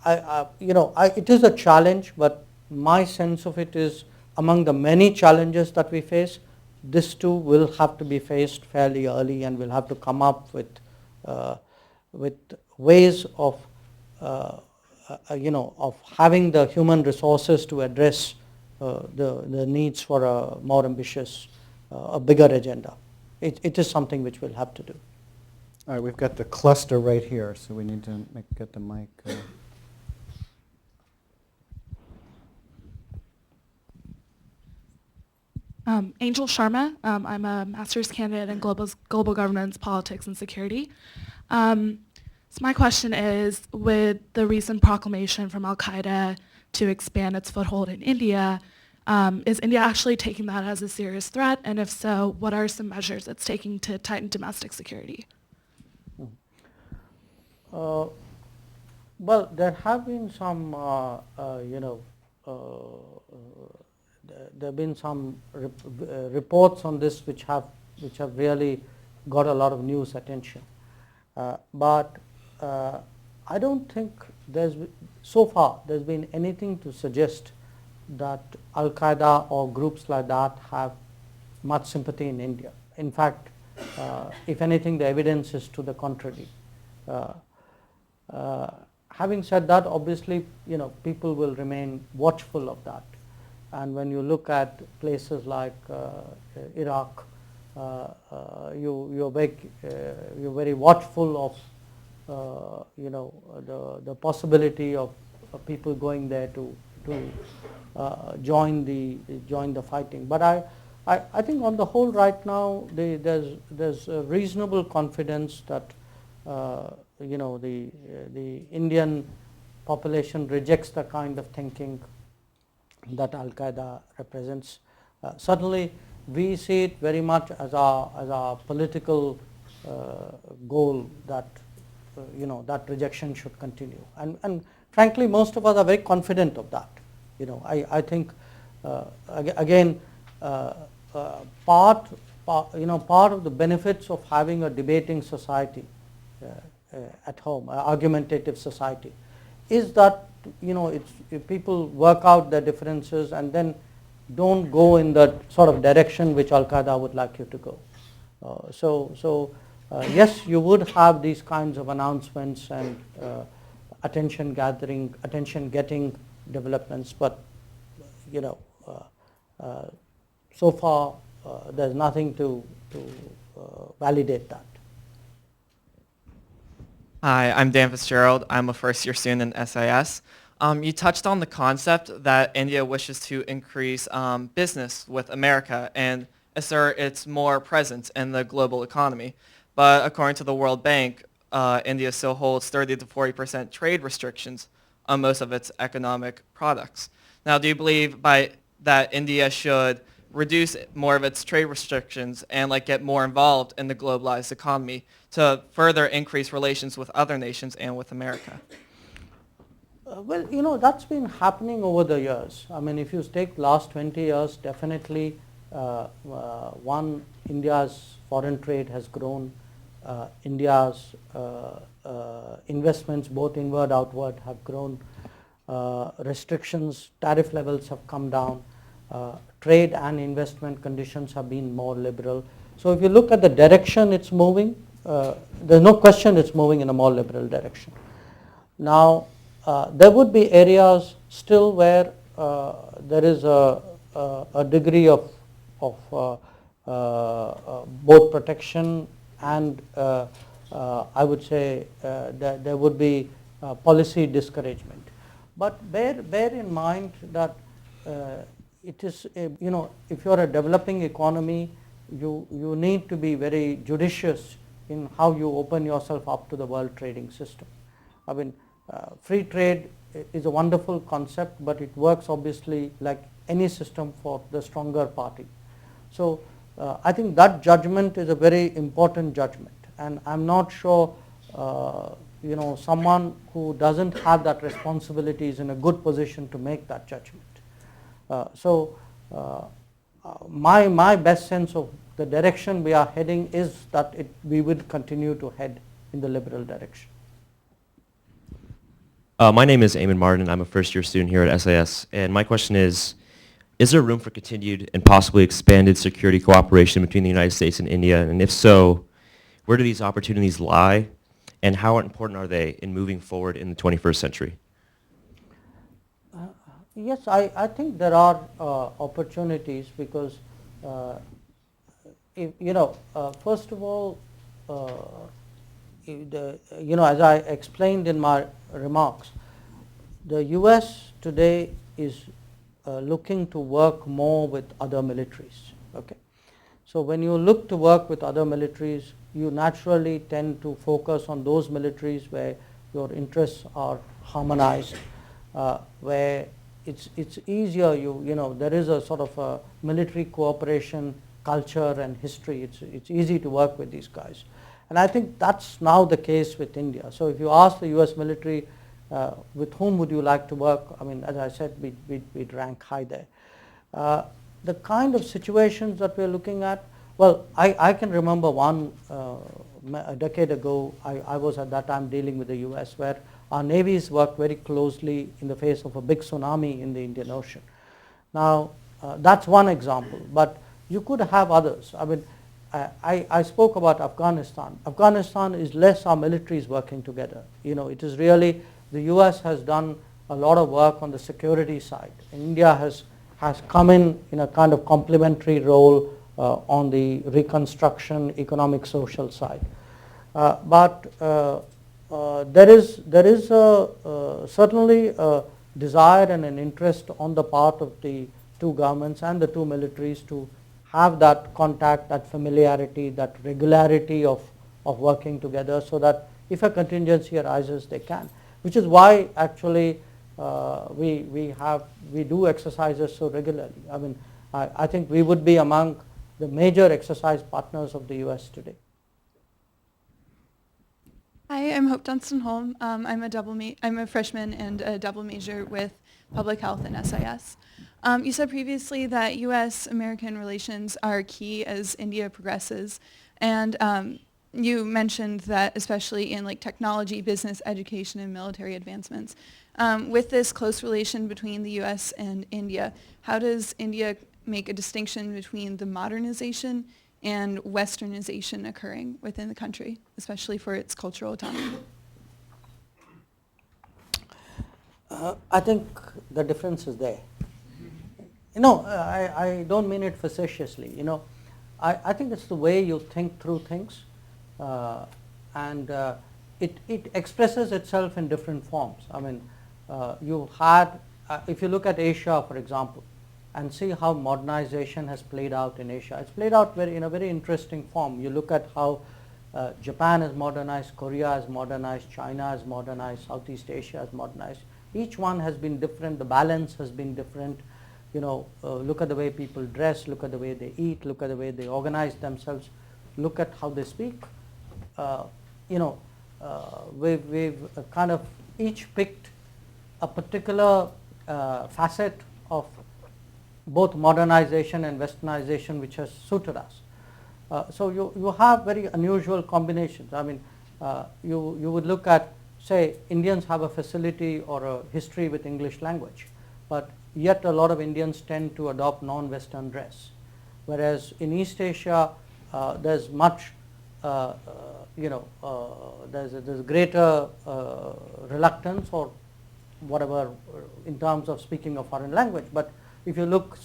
it is a challenge, but my sense of it is, among the many challenges that we face, this too will have to be faced fairly early, and we'll have to come up with ways of of having the human resources to address the needs for a more ambitious, a bigger agenda. It is something which we'll have to do.
All right, we've got the cluster right here, so we need to get the mic.
Angel Sharma. I'm a master's candidate in global governance, politics, and security. So my question is, with the recent proclamation from Al-Qaeda to expand its foothold in India, is India actually taking that as a serious threat? And if so, what are some measures it's taking to tighten domestic security?
Well, there have been some, there have been some reports on this which have really got a lot of news attention. But I don't think so far there's been anything to suggest that Al-Qaeda or groups like that have much sympathy in India. In fact, if anything, the evidence is to the contrary. Having said that, obviously, people will remain watchful of that. And when you look at places like Iraq, you're very watchful of the possibility of people going there to join the fighting. But I think on the whole right now there's a reasonable confidence that the Indian population rejects the kind of thinking that Al-Qaeda represents. Certainly we see it very much as our political goal that that rejection should continue, and frankly most of us are very confident of that. I think again part of the benefits of having a debating society at home, argumentative society, is that if people work out their differences and then don't go in the sort of direction which Al-Qaeda would like you to go. So yes, you would have these kinds of announcements and attention-getting developments, but so far there's nothing to validate that.
Hi, I'm Dan Fitzgerald. I'm a first-year student in SIS. You touched on the concept that India wishes to increase business with America and assert its more presence in the global economy. But according to the World Bank, India still holds 30 to 40% trade restrictions on most of its economic products. Now, do you believe that India should reduce more of its trade restrictions and get more involved in the globalized economy to further increase relations with other nations and with America?
Well, that's been happening over the years. I mean, if you take last 20 years, definitely India's foreign trade has grown. India's investments, both inward, outward, have grown. Restrictions, tariff levels have come down. Trade and investment conditions have been more liberal. So if you look at the direction it's moving, there's no question it's moving in a more liberal direction. Now, there would be areas still where there is a degree of both protection and I would say that there would be policy discouragement. But bear in mind that it is, if you're a developing economy, you need to be very judicious in how you open yourself up to the world trading system. I mean, free trade is a wonderful concept, but it works obviously like any system for the stronger party. So I think that judgment is a very important judgment, and I'm not sure someone who doesn't have that responsibility is in a good position to make that judgment. My best sense of the direction we are heading is that we would continue to head in the liberal direction.
My name is Eamon Martin. I'm a first-year student here at SIS, and my question is there room for continued and possibly expanded security cooperation between the United States and India? And if so, where do these opportunities lie, and how important are they in moving forward in the 21st century?
Yes, I think there are opportunities because, first of all, as I explained in my remarks, the US today is looking to work more with other militaries. Okay, so when you look to work with other militaries, you naturally tend to focus on those militaries where your interests are harmonized, where it's easier. There is a sort of a military cooperation culture and history. It's easy to work with these guys. And I think that's now the case with India. So if you ask the US military, with whom would you like to work? I mean, as I said, we'd rank high there. The kind of situations that we're looking at, well, I can remember one a decade ago. I was at that time dealing with the US, where our navies worked very closely in the face of a big tsunami in the Indian Ocean. Now, that's one example, but you could have others. I mean, I spoke about Afghanistan. Afghanistan is less our militaries working together. It is really the US has done a lot of work on the security side. India has come in a kind of complementary role on the reconstruction, economic, social side. But there is certainly a desire and an interest on the part of the two governments and the two militaries to have that contact, that familiarity, that regularity of working together, so that if a contingency arises, they can. Which is why actually we do exercises so regularly. I mean, I think we would be among the major exercise partners of the US today.
Hi, I'm Hope Dunstan-Holm. I'm a freshman and a double major with public health and SIS. You said previously that U.S.-American relations are key as India progresses, and you mentioned that especially in technology, business, education, and military advancements. With this close relation between the U.S. and India, how does India make a distinction between the modernization and westernization occurring within the country, especially for its cultural autonomy?
I think the difference is there. I don't mean it facetiously. I think it's the way you think through things, and it expresses itself in different forms. I mean, you had, if you look at Asia, for example, and see how modernization has played out in Asia. It's played out in a very interesting form. You look at how Japan has modernized, Korea has modernized, China has modernized, Southeast Asia has modernized. Each one has been different, the balance has been different. Look at the way people dress, look at the way they eat, look at the way they organize themselves, look at how they speak. We've kind of each picked a particular facet of both modernization and westernization which has suited us. So you have very unusual combinations. I mean, you would look at, say, Indians have a facility or a history with English language, but yet a lot of Indians tend to adopt non-Western dress. Whereas in East Asia, there's much, there's greater reluctance or whatever in terms of speaking a foreign language. But if you look,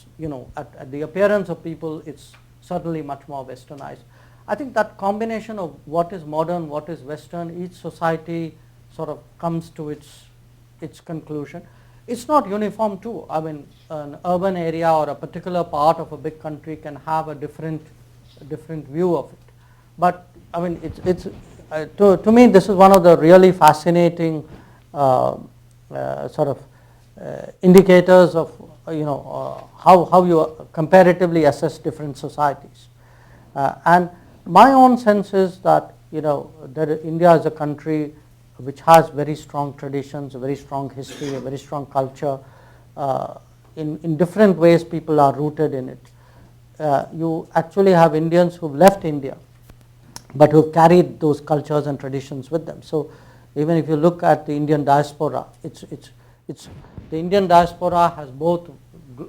at the appearance of people, it's certainly much more westernized. I think that combination of what is modern, what is Western, each society sort of comes to its conclusion. It's not uniform too. I mean, an urban area or a particular part of a big country can have a different view of it. But I mean, to me, this is one of the really fascinating indicators of how you comparatively assess different societies. And my own sense is that that India is a country which has very strong traditions, a very strong history, a very strong culture. In different ways, people are rooted in it. You actually have Indians who've left India, but who've carried those cultures and traditions with them. So even if you look at the Indian diaspora, the Indian diaspora has both,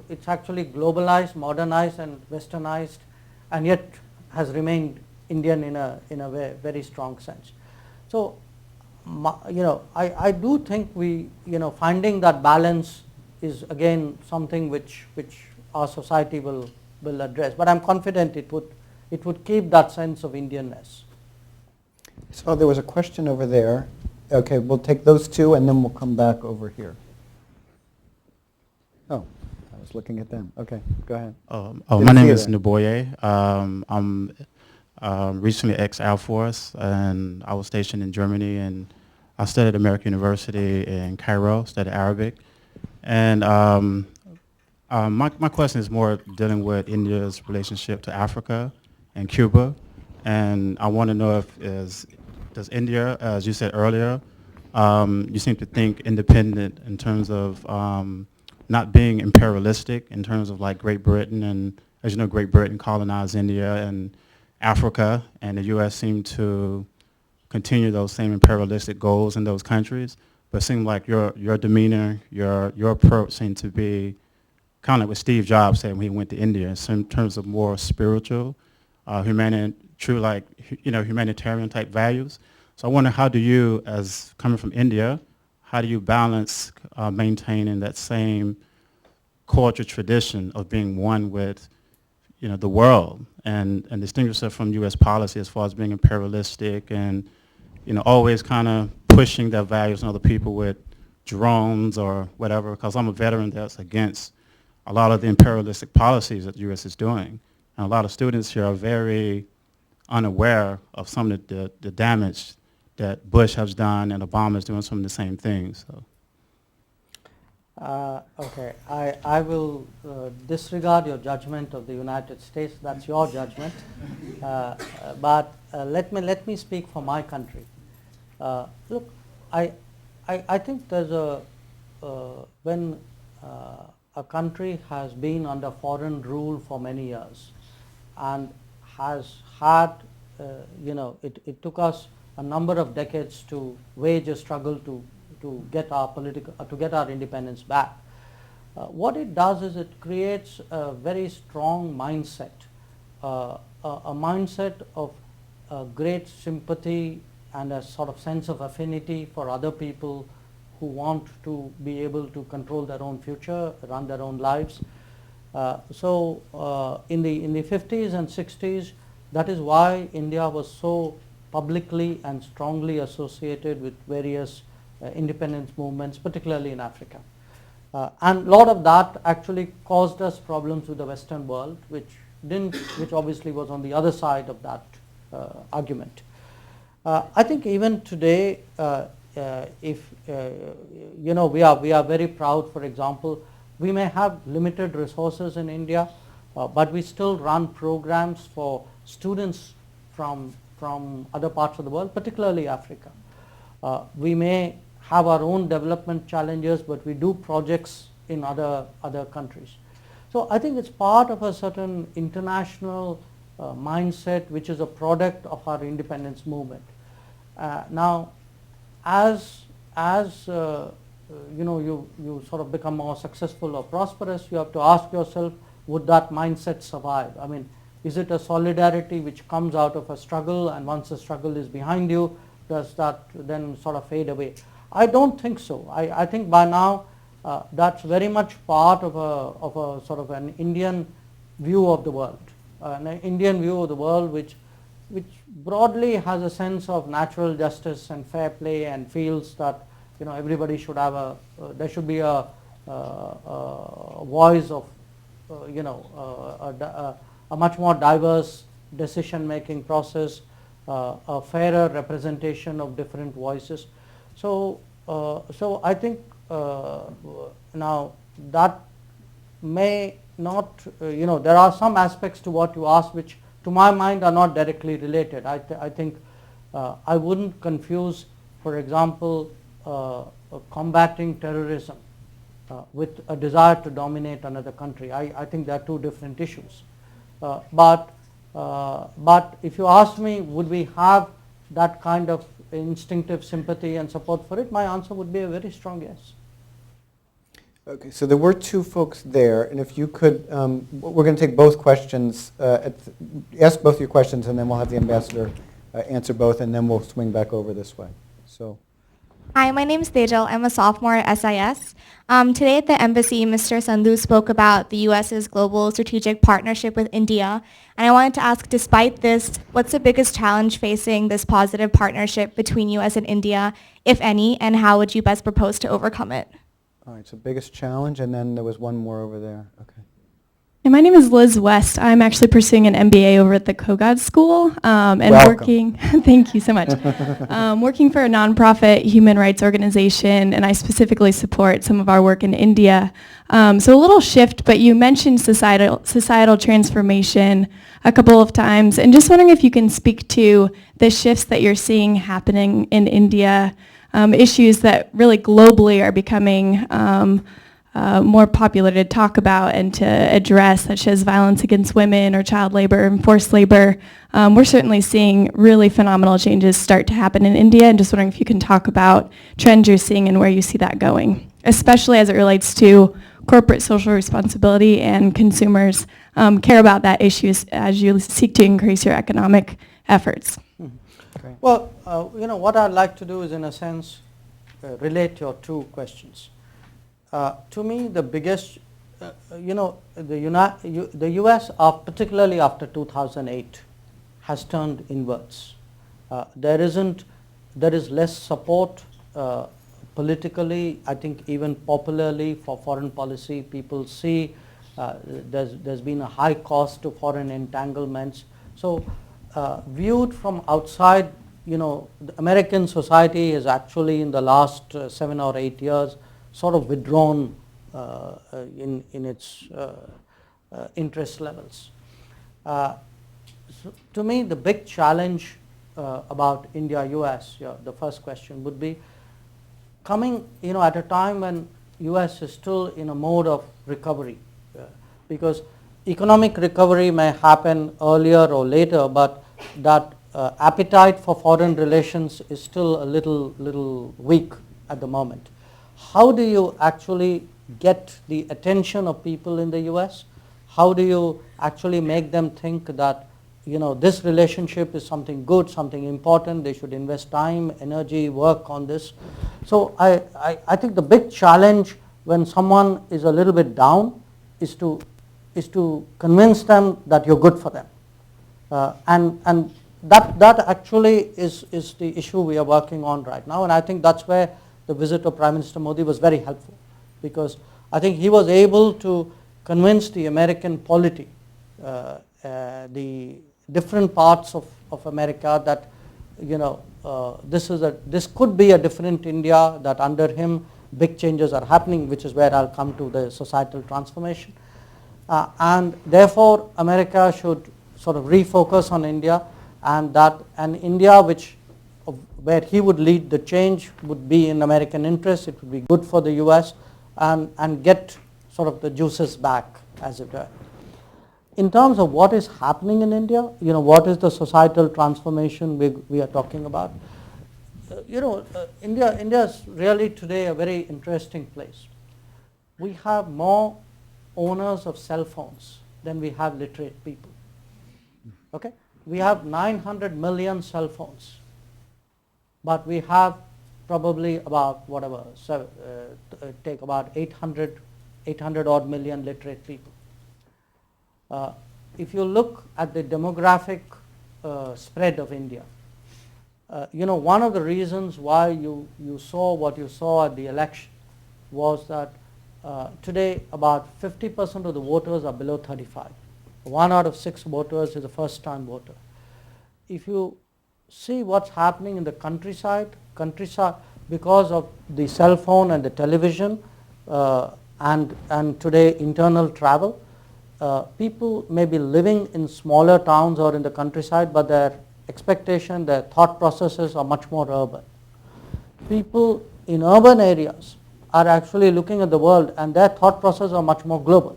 it's actually globalized, modernized and westernized, and yet has remained Indian in a very strong sense. So, I do think finding that balance is again something which our society will address. But I'm confident it would keep that sense of Indianness.
So there was a question over there. Okay, we'll take those two and then we'll come back over here. Oh, I was looking at them. Okay, go ahead.
My name is Nuboye. I'm recently ex-Air Force, and I was stationed in Germany, and I studied at American University in Cairo, studied Arabic. And my question is more dealing with India's relationship to Africa and Cuba. And I want to know does India, as you said earlier, you seem to think independent in terms of not being imperialistic in terms of like Great Britain, and as you know, Great Britain colonized India and Africa, and the U.S. seemed to continue those same imperialistic goals in those countries. But it seemed like your demeanor, your approach seemed to be kind of what Steve Jobs said when he went to India, in terms of more spiritual, humanitarian type values. So I wonder, how do you, as coming from India, how do you balance maintaining that same culture tradition of being one with the world, and distinguish it from U.S. policy as far as being imperialistic and always kind of pushing their values on other people with drones or whatever? Because I'm a veteran that's against a lot of the imperialistic policies that the U.S. is doing, and a lot of students here are very unaware of some of the damage that Bush has done, and Obama is doing some of the same things. So.
Okay, I will disregard your judgment of the United States. That's your judgment. But let me speak for my country. Look, I think there's when a country has been under foreign rule for many years and has had, it took us a number of decades to wage a struggle to get our independence back. What it does is it creates a very strong mindset, a mindset of great sympathy and a sort of sense of affinity for other people who want to be able to control their own future, run their own lives. So in the 50s and 60s, that is why India was so publicly and strongly associated with various independence movements, particularly in Africa. And a lot of that actually caused us problems with the Western world, which obviously was on the other side of that argument. I think even today, if we are very proud. For example, we may have limited resources in India, but we still run programs for students from other parts of the world, particularly Africa. We may have our own development challenges, but we do projects in other countries. So I think it's part of a certain international mindset, which is a product of our independence movement. Now, as you sort of become more successful or prosperous, you have to ask yourself, would that mindset survive? I mean, is it a solidarity which comes out of a struggle, and once the struggle is behind you, does that then sort of fade away? I don't think so. I think by now that's very much part of a sort of an Indian view of the world, an Indian view of the world which broadly has a sense of natural justice and fair play, and feels that everybody should have there should be a voice of a much more diverse decision-making process, a fairer representation of different voices. So I think now that may not, there are some aspects to what you asked which to my mind are not directly related. I think I wouldn't confuse, for example, combating terrorism with a desire to dominate another country. I think they are two different issues. But if you ask me, would we have that kind of instinctive sympathy and support for it, my answer would be a very strong yes.
Okay, so there were two folks there, and if you could, we're going to take both questions, ask both your questions, and then we'll have the ambassador answer both, and then we'll swing back over this way. So.
Hi, my name is Tejal. I'm a sophomore at SIS. Today at the embassy, Mr. Sandhu spoke about the U.S.'s global strategic partnership with India. And I wanted to ask, despite this, what's the biggest challenge facing this positive partnership between U.S. and India, if any, and how would you best propose to overcome it?
All right, so biggest challenge, and then there was one more over there. Okay.
And my name is Liz West. I'm actually pursuing an MBA over at the Kogod School and
Welcome.
working. Thank you so much. Working for a nonprofit human rights organization, and I specifically support some of our work in India. So a little shift, but you mentioned societal transformation a couple of times, and just wondering if you can speak to the shifts that you're seeing happening in India, issues that really globally are becoming more popular to talk about and to address, such as violence against women or child labor and forced labor. We're certainly seeing really phenomenal changes start to happen in India, and just wondering if you can talk about trends you're seeing and where you see that going, especially as it relates to corporate social responsibility and consumers care about that issue as you seek to increase your economic efforts.
Great.
Well, what I'd like to do is, in a sense, relate your two questions. To me, the biggest, the U.S., particularly after 2008, has turned inwards. There is less support politically, I think even popularly, for foreign policy. People see there's been a high cost to foreign entanglements. So viewed from outside, the American society has actually in the last 7 or 8 years sort of withdrawn in its interest levels. So to me, the big challenge about India-US, the first question would be coming, at a time when US is still in a mode of recovery, because economic recovery may happen earlier or later, but that appetite for foreign relations is still a little weak at the moment. How do you actually get the attention of people in the US? How do you actually make them think that this relationship is something good, something important, they should invest time, energy, work on this? So I think the big challenge when someone is a little bit down is to convince them that you're good for them. And that actually is the issue we are working on right now, and I think that's where the visit of Prime Minister Modi was very helpful, because I think he was able to convince the American polity, the different parts of America, that this could be a different India, that under him big changes are happening, which is where I'll come to the societal transformation. And therefore America should sort of refocus on India, and India where he would lead the change would be in American interest. It would be good for the US and get sort of the juices back, as it were. In terms of what is happening in India, what is the societal transformation we are talking about? India is really today a very interesting place. We have more owners of cell phones than we have literate people. Okay? We have 900 million cell phones, but we have probably about take about 800 odd million literate people. If you look at the demographic spread of India, one of the reasons why you saw what you saw at the election was that today about 50% of the voters are below 35. 1 out of 6 voters is a first-time voter. If you see what's happening in the countryside, because of the cell phone and the television and today internal travel, people may be living in smaller towns or in the countryside, but their expectation, their thought processes are much more urban. People in urban areas are actually looking at the world, and their thought processes are much more global.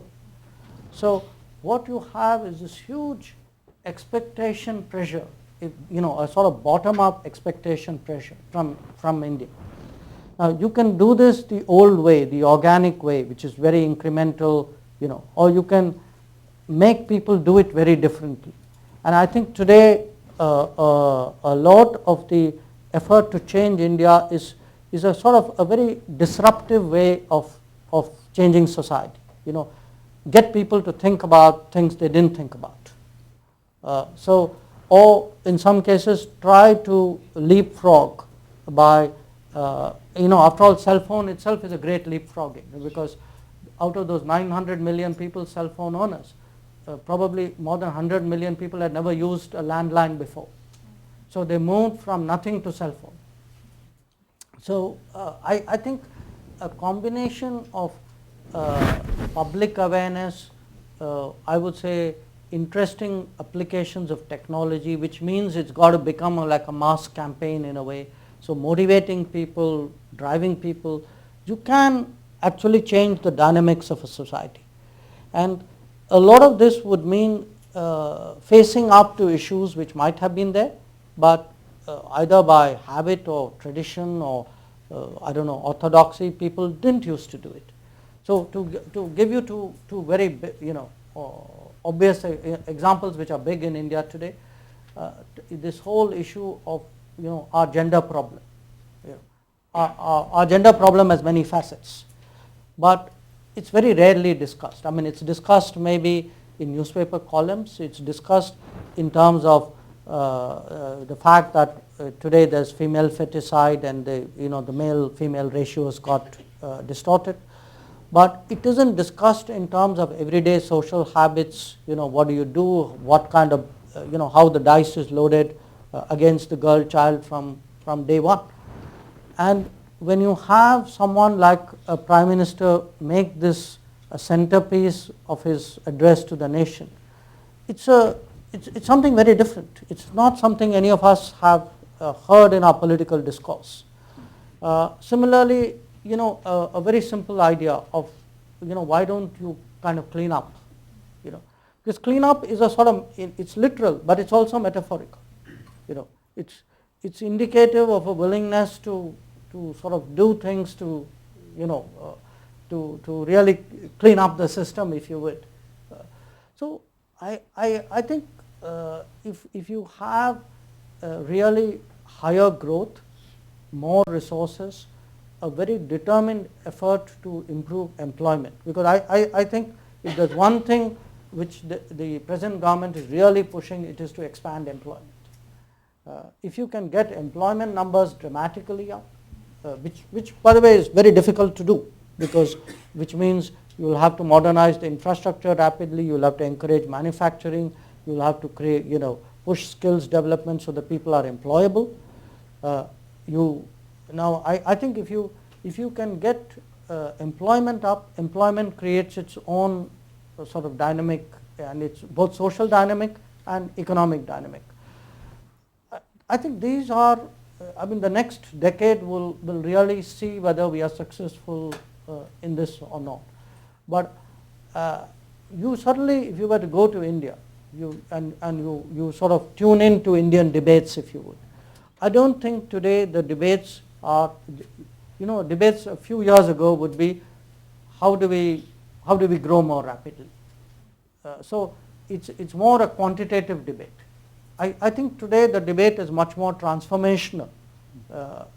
So what you have is this huge expectation pressure, a sort of bottom-up expectation pressure from India. Now you can do this the old way, the organic way, which is very incremental, or you can make people do it very differently. And I think today a lot of the effort to change India is a sort of a very disruptive way of changing society. Get people to think about things they didn't think about. Or in some cases try to leapfrog by, after all, cell phone itself is a great leapfrogging, because out of those 900 million people, cell phone owners, probably more than 100 million people had never used a landline before. So they moved from nothing to cell phone. So I think a combination of public awareness, I would say interesting applications of technology, which means it's got to become like a mass campaign in a way. So motivating people, driving people, you can actually change the dynamics of a society. And a lot of this would mean facing up to issues which might have been there, but either by habit or tradition or orthodoxy, people didn't used to do it. So to give you two very obvious examples which are big in India today, this whole issue of our gender problem. Our gender problem has many facets, but it's very rarely discussed. I mean, it's discussed maybe in newspaper columns. It's discussed in terms of the fact that today there's female feticide and the male-female ratios got distorted. But it isn't discussed in terms of everyday social habits. What do you do? What kind of, how the dice is loaded against the girl child from day one. And when you have someone like a Prime Minister make this a centerpiece of his address to the nation, it's something very different. It's not something any of us have heard in our political discourse. Similarly, a very simple idea of, why don't you kind of clean up? Because clean up is a sort of, it's literal, but it's also metaphorical. It's indicative of a willingness to sort of do things to really clean up the system, if you would. So I think if you have really higher growth, more resources, a very determined effort to improve employment, because I think if there's one thing which the present government is really pushing, it is to expand employment. If you can get employment numbers dramatically up, which by the way is very difficult to do, because which means you will have to modernize the infrastructure rapidly, you will have to encourage manufacturing, you will have to create, push skills development so that people are employable. I think if you can get employment up, employment creates its own sort of dynamic, and it's both social dynamic and economic dynamic. I think these are, the next decade will really see whether we are successful in this or not. But you certainly, if you were to go to India, you sort of tune into Indian debates, if you would. I don't think today the debates are, debates a few years ago would be how do we grow more rapidly. So it's more a quantitative debate. I think today the debate is much more transformational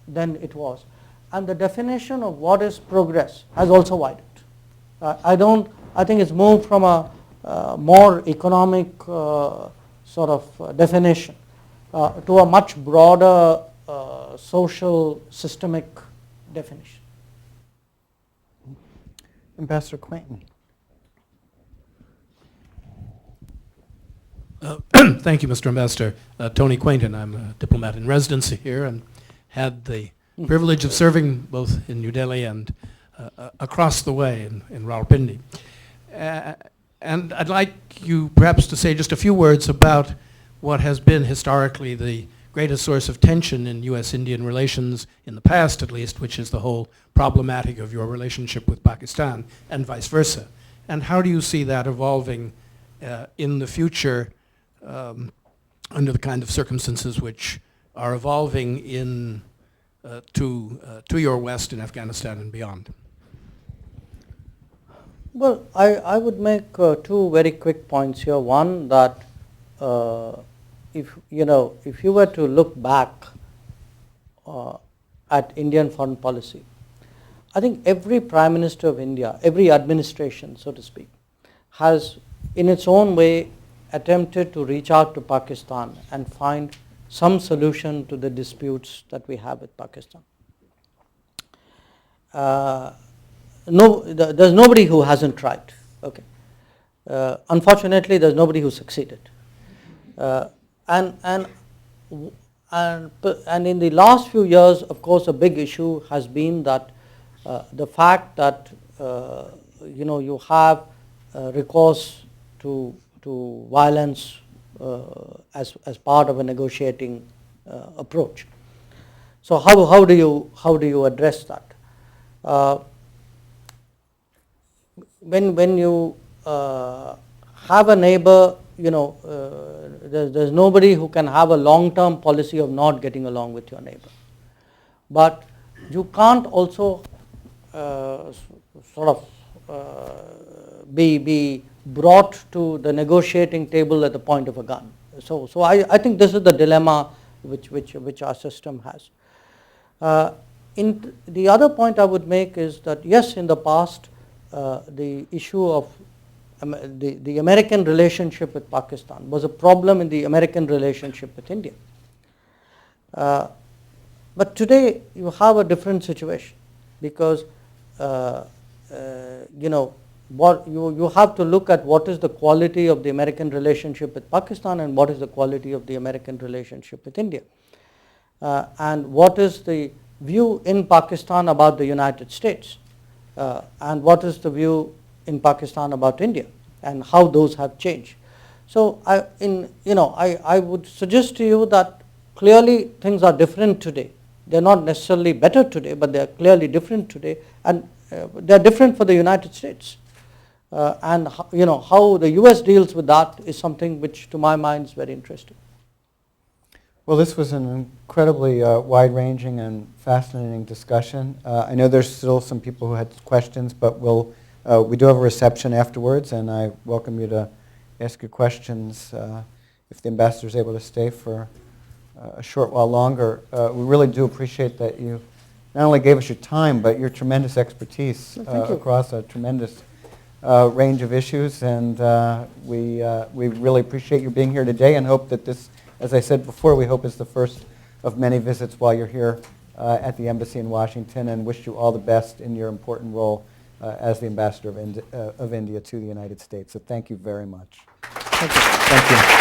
than it was, and the definition of what is progress has also widened. I think it's moved from a more economic sort of definition to a much broader social systemic definition.
Ambassador Quainton.
Thank you, Mr. Ambassador. Tony Quainton. I'm a diplomat in residency here and had the privilege of serving both in New Delhi and across the way in Rawalpindi. And I'd like you perhaps to say just a few words about what has been historically the greatest source of tension in U.S.-Indian relations, in the past at least, which is the whole problematic of your relationship with Pakistan and vice versa. And how do you see that evolving in the future under the kind of circumstances which are evolving to your west in Afghanistan and beyond?
Well, I would make two very quick points here. One, that if you were to look back at Indian foreign policy, I think every Prime Minister of India, every administration, so to speak, has in its own way attempted to reach out to Pakistan and find some solution to the disputes that we have with Pakistan. There's nobody who hasn't tried. Okay. Unfortunately, there's nobody who succeeded. And in the last few years, of course, a big issue has been that the fact that you have recourse to violence as part of a negotiating approach. So how do you address that? When you have a neighbor, there's nobody who can have a long-term policy of not getting along with your neighbor. But you can't also sort of be brought to the negotiating table at the point of a gun. So I think this is the dilemma which our system has. The other point I would make is that yes, in the past, the issue of the American relationship with Pakistan was a problem in the American relationship with India. But today you have a different situation, because what you have to look at what is the quality of the American relationship with Pakistan and what is the quality of the American relationship with India, and what is the view in Pakistan about the United States, and what is the view in Pakistan about India, and how those have changed. So I would suggest to you that clearly things are different today. They're not necessarily better today, but they're clearly different today, and they're different for the United States. And how the US deals with that is something which to my mind is very interesting.
Well, this was an incredibly wide-ranging and fascinating discussion. I know there's still some people who had questions, but we do have a reception afterwards, and I welcome you to ask your questions if the ambassador is able to stay for a short while longer. We really do appreciate that you not only gave us your time, but your tremendous expertise across a tremendous range of issues, and we really appreciate you being here today and hope that this, as I said before, we hope is the first of many visits while you're here at the Embassy in Washington, and wish you all the best in your important role as the Ambassador of India to the United States. So thank you very much.
Thank you.
Thank you.